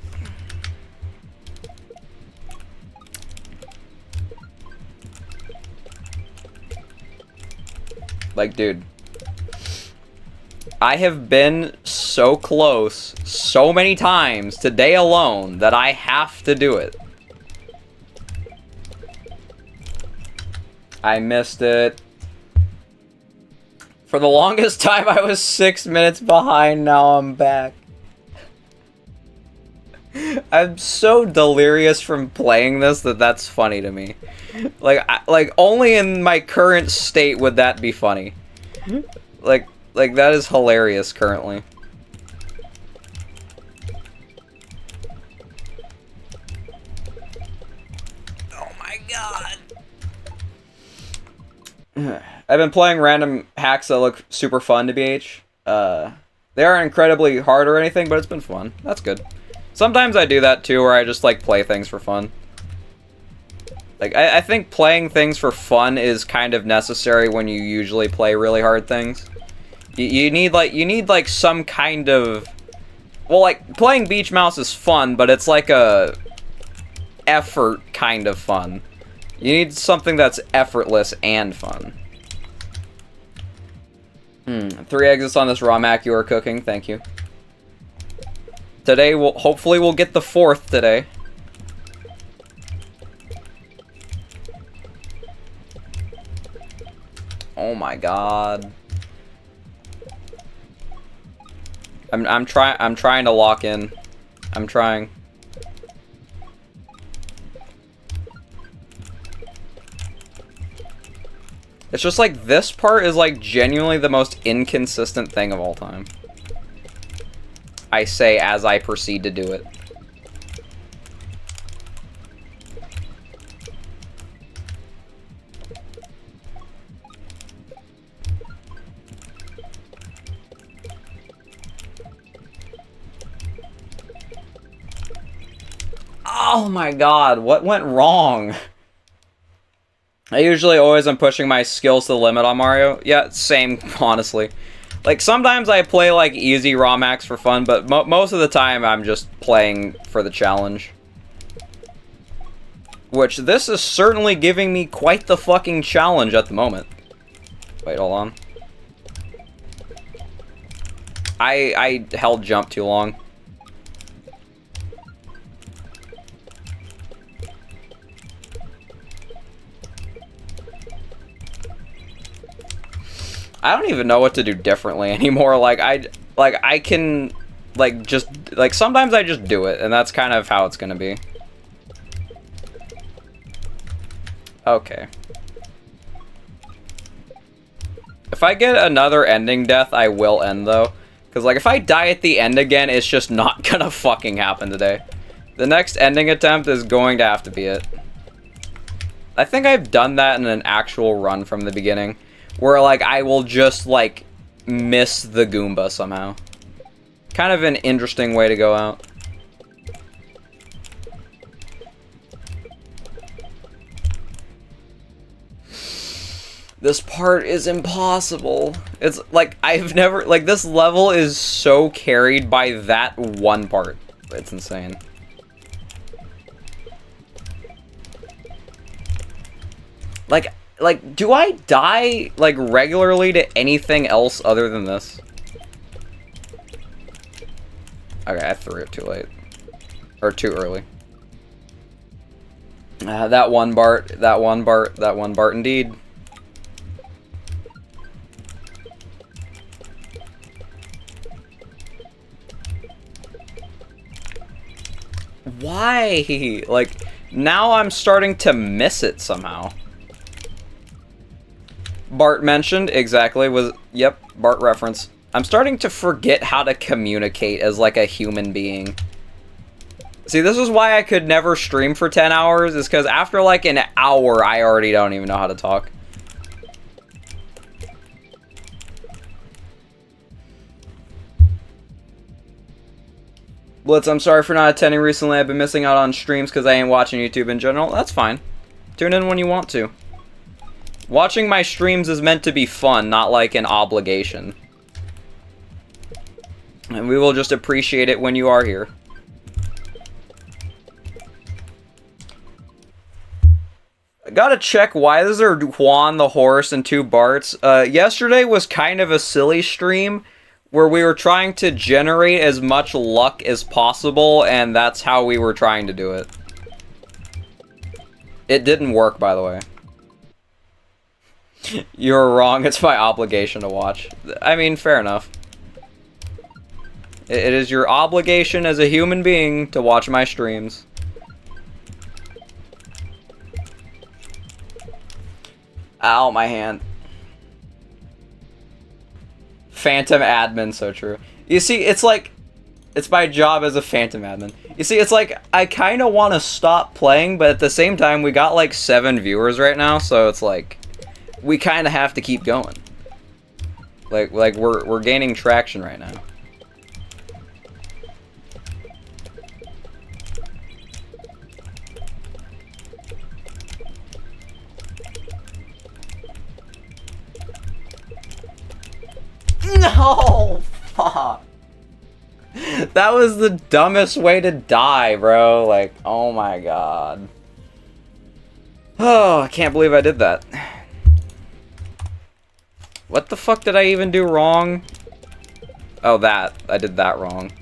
Like, dude. I have been so close so many times today alone that I have to do it. I missed it. For the longest time, I was 6 minutes behind. Now I'm back. I'm so delirious from playing this that that's funny to me. Like only in my current state would that be funny. Like that is hilarious currently. Oh my god. I've been playing random hacks that look super fun to BH. They aren't incredibly hard or anything, but it's been fun. That's good. Sometimes I do that too, where I just like play things for fun. Like, I think playing things for fun is kind of necessary when you usually play really hard things. You need like some kind of... Well, like, playing Beach Mouse is fun, but it's like a effort kind of fun. You need something that's effortless and fun. 3 exits on this raw mac you are cooking, thank you. Today, hopefully we'll get the 4th today. Oh my god. I'm trying to lock in. I'm trying. It's just like this part is like genuinely the most inconsistent thing of all time. I say as I proceed to do it. Oh my god, what went wrong? I usually always am pushing my skills to the limit on Mario. Yeah, same, honestly. Like, sometimes I play, like, easy raw max for fun, but most of the time I'm just playing for the challenge. Which, this is certainly giving me quite the fucking challenge at the moment. Wait, hold on. I held jump too long. I don't even know what to do differently anymore. Like I can, like, just, like, sometimes I just do it, and that's kind of how it's gonna be. Okay. If I get another ending death, I will end, though. Because, like, if I die at the end again, it's just not gonna fucking happen today. The next ending attempt is going to have to be it. I think I've done that in an actual run from the beginning. Where, like, I will just, like, miss the Goomba somehow. Kind of an interesting way to go out. This part is impossible. It's, like, I've never... Like, this level is so carried by that one part. It's insane. Like, do I die, like, regularly to anything else other than this? Okay, I threw it too late. Or too early. That one Bart indeed. Why? Like, now I'm starting to miss it somehow. Bart mentioned, exactly, yep, Bart reference. I'm starting to forget how to communicate as, like, a human being. See, this is why I could never stream for 10 hours, is because after, like, an hour, I already don't even know how to talk. Blitz, I'm sorry for not attending recently. I've been missing out on streams because I ain't watching YouTube in general. That's fine. Tune in when you want to. Watching my streams is meant to be fun, not like an obligation. And we will just appreciate it when you are here. I gotta check, why is there Juan the horse and 2 Barts? Yesterday was kind of a silly stream where we were trying to generate as much luck as possible, and that's how we were trying to do it. It didn't work, by the way. You're wrong, it's my obligation to watch. I mean, fair enough. It is your obligation as a human being to watch my streams. Ow, my hand. Phantom admin, so true. You see, it's like, it's my job as a phantom admin. You see, it's like, I kind of want to stop playing, but at the same time, we got like 7 viewers right now, so it's like, we kind of have to keep going. Like we're gaining traction right now. No! Fuck. That was the dumbest way to die, bro. Like, oh my god. Oh, I can't believe I did that. What the fuck did I even do wrong? Oh, that. I did that wrong.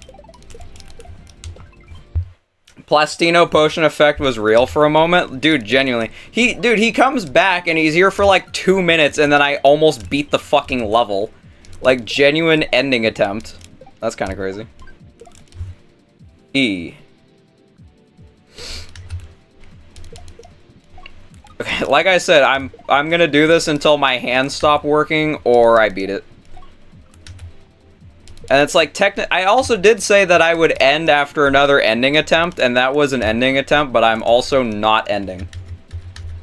Plastino potion effect was real for a moment. Dude, genuinely. He comes back and he's here for like 2 minutes and then I almost beat the fucking level. Like, genuine ending attempt. That's kind of crazy. E. Okay, like I said, I'm gonna do this until my hands stop working or I beat it. And it's like, I also did say that I would end after another ending attempt, and that was an ending attempt, but I'm also not ending.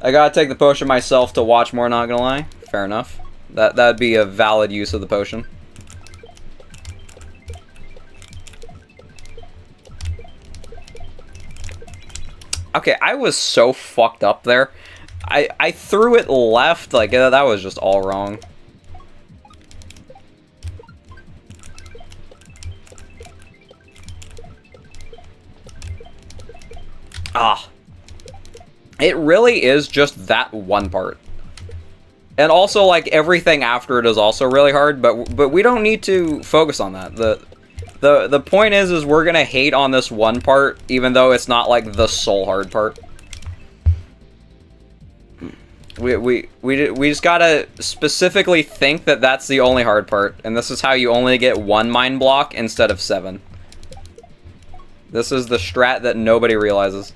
I gotta take the potion myself to watch more, not gonna lie. Fair enough. That'd be a valid use of the potion. Okay, I was so fucked up there. I threw it left, like, that was just all wrong. Ah. It really is just that one part. And also, like, everything after it is also really hard, but we don't need to focus on that. The point is we're gonna hate on this one part, even though it's not, like, the sole hard part. We just gotta specifically think that that's the only hard part, and this is how you only get 1 mind block instead of 7. This is the strat that nobody realizes.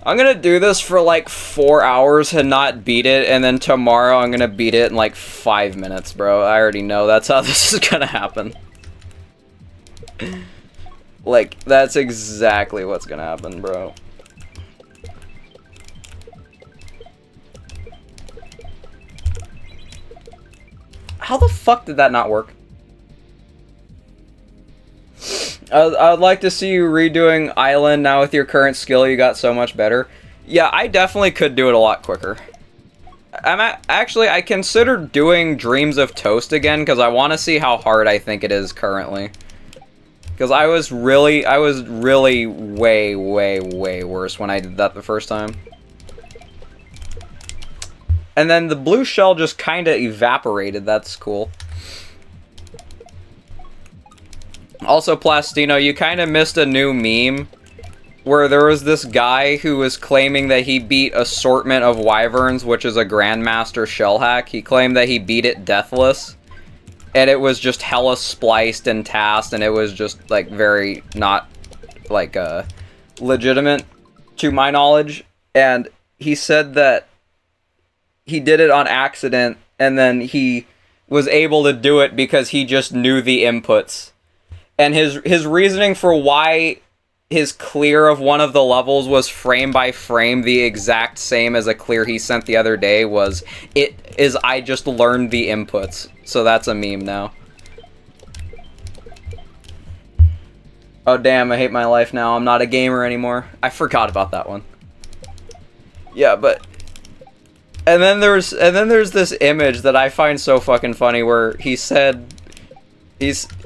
I'm gonna do this for like 4 hours and not beat it, and then tomorrow I'm gonna beat it in like 5 minutes, bro. I already know that's how this is gonna happen. Like, that's exactly what's gonna happen, bro. How the fuck did that not work? I would like to see you redoing Island now with your current skill. You got so much better. Yeah, I definitely could do it a lot quicker. Actually, I considered doing Dreams of Toast again because I want to see how hard I think it is currently. Because I was really way worse when I did that the first time. And then the blue shell just kind of evaporated. That's cool. Also, Plastino, you kind of missed a new meme where there was this guy who was claiming that he beat Assortment of Wyverns, which is a Grandmaster shell hack. He claimed that he beat it deathless. and it was just hella spliced and tasked, and it was just, like, very not, like, legitimate to my knowledge. And he said that he did it on accident, and then he was able to do it because he just knew the inputs. And his reasoning for why his clear of one of the levels was frame by frame the exact same as a clear he sent the other day was, I just learned the inputs. So that's a meme now. Oh damn, I hate my life now. I'm not a gamer anymore. I forgot about that one. Yeah, but and then there's this image that I find so fucking funny where he said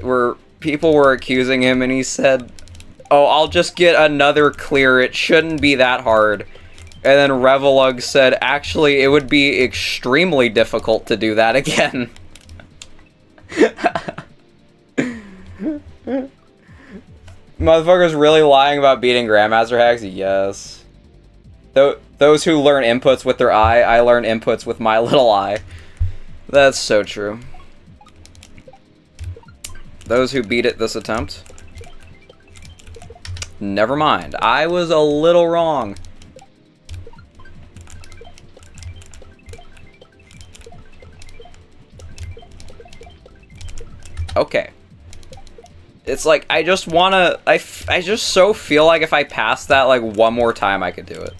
where people were accusing him, and he said, "Oh, I'll just get another clear. It shouldn't be that hard." And then Revelug said, "Actually, it would be extremely difficult to do that again." Motherfucker's really lying about beating Grandmaster hacks? Yes. Those who learn inputs with their eye, I learn inputs with my little eye. That's so true. Those who beat it this attempt. Never mind. I was a little wrong. Okay. It's like, I just wanna... I just so feel like if I passed that, like, one more time, I could do it.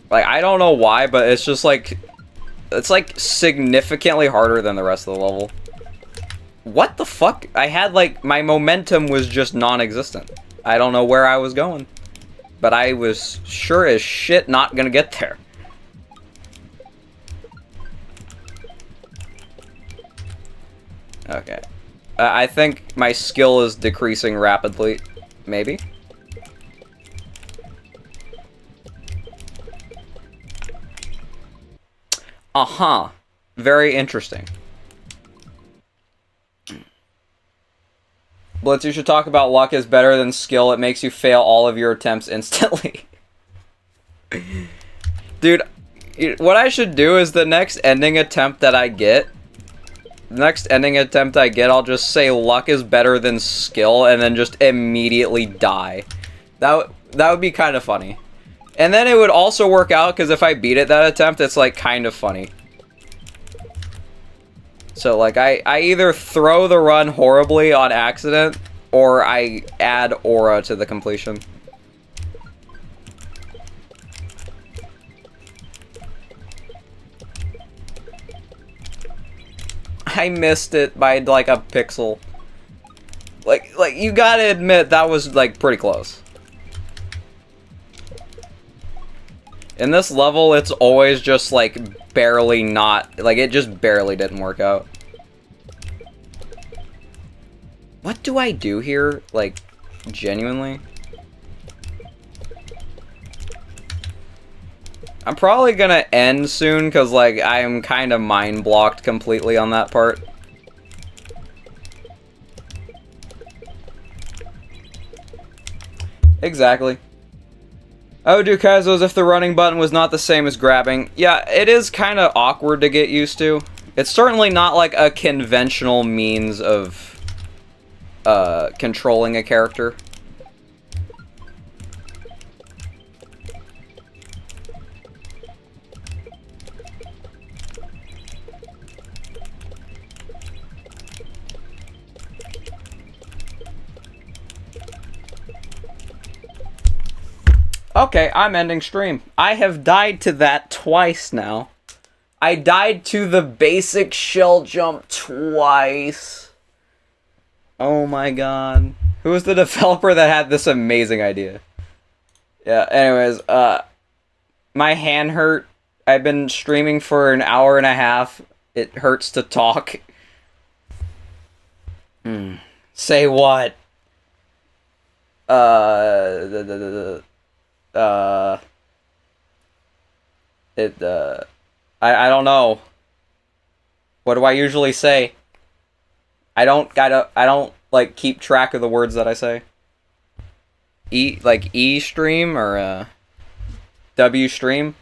Like, I don't know why, but it's just like... It's like significantly harder than the rest of the level. What the fuck? I had like, my momentum was just non-existent. I don't know where I was going. But I was sure as shit not gonna get there. Okay. I think my skill is decreasing rapidly. Maybe? Uh-huh. Very interesting. Blitz, you should talk about luck is better than skill. It makes you fail all of your attempts instantly. Dude, what I should do is the next ending attempt that I get, I'll just say luck is better than skill and then just immediately die. That would be kind of funny. And then it would also work out, because if I beat it that attempt, it's, like, kind of funny. So, like, I either throw the run horribly on accident, or I add aura to the completion. I missed it by, like, a pixel. Like, you gotta admit, that was, like, pretty close. In this level, it's always just, like, barely not... Like, it just barely didn't work out. What do I do here? Like, genuinely? I'm probably gonna end soon, because, like, I am kind of mind-blocked completely on that part. Exactly. I would do Kaizo as if the running button was not the same as grabbing. Yeah, it is kind of awkward to get used to. It's certainly not like a conventional means of controlling a character. Okay, I'm ending stream. I have died to that twice now. I died to the basic shell jump twice. Oh my god. Who was the developer that had this amazing idea? Yeah, anyways, my hand hurt. I've been streaming for an hour and a half. It hurts to talk. Say what? I don't know. What do I usually say? I don't like keep track of the words that I say. E stream or W stream?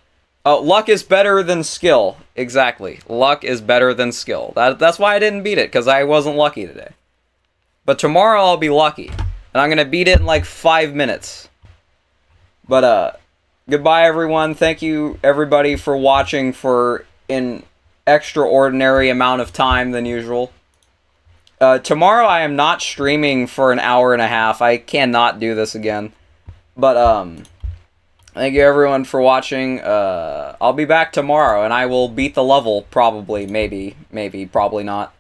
Oh, luck is better than skill. Exactly. Luck is better than skill. That's why I didn't beat it, because I wasn't lucky today. But tomorrow I'll be lucky. And I'm going to beat it in like 5 minutes. But, goodbye everyone. Thank you everybody for watching for an extraordinary amount of time than usual. Tomorrow I am not streaming for an hour and a half. I cannot do this again. But, thank you everyone for watching. I'll be back tomorrow and I will beat the level, probably, maybe, probably not.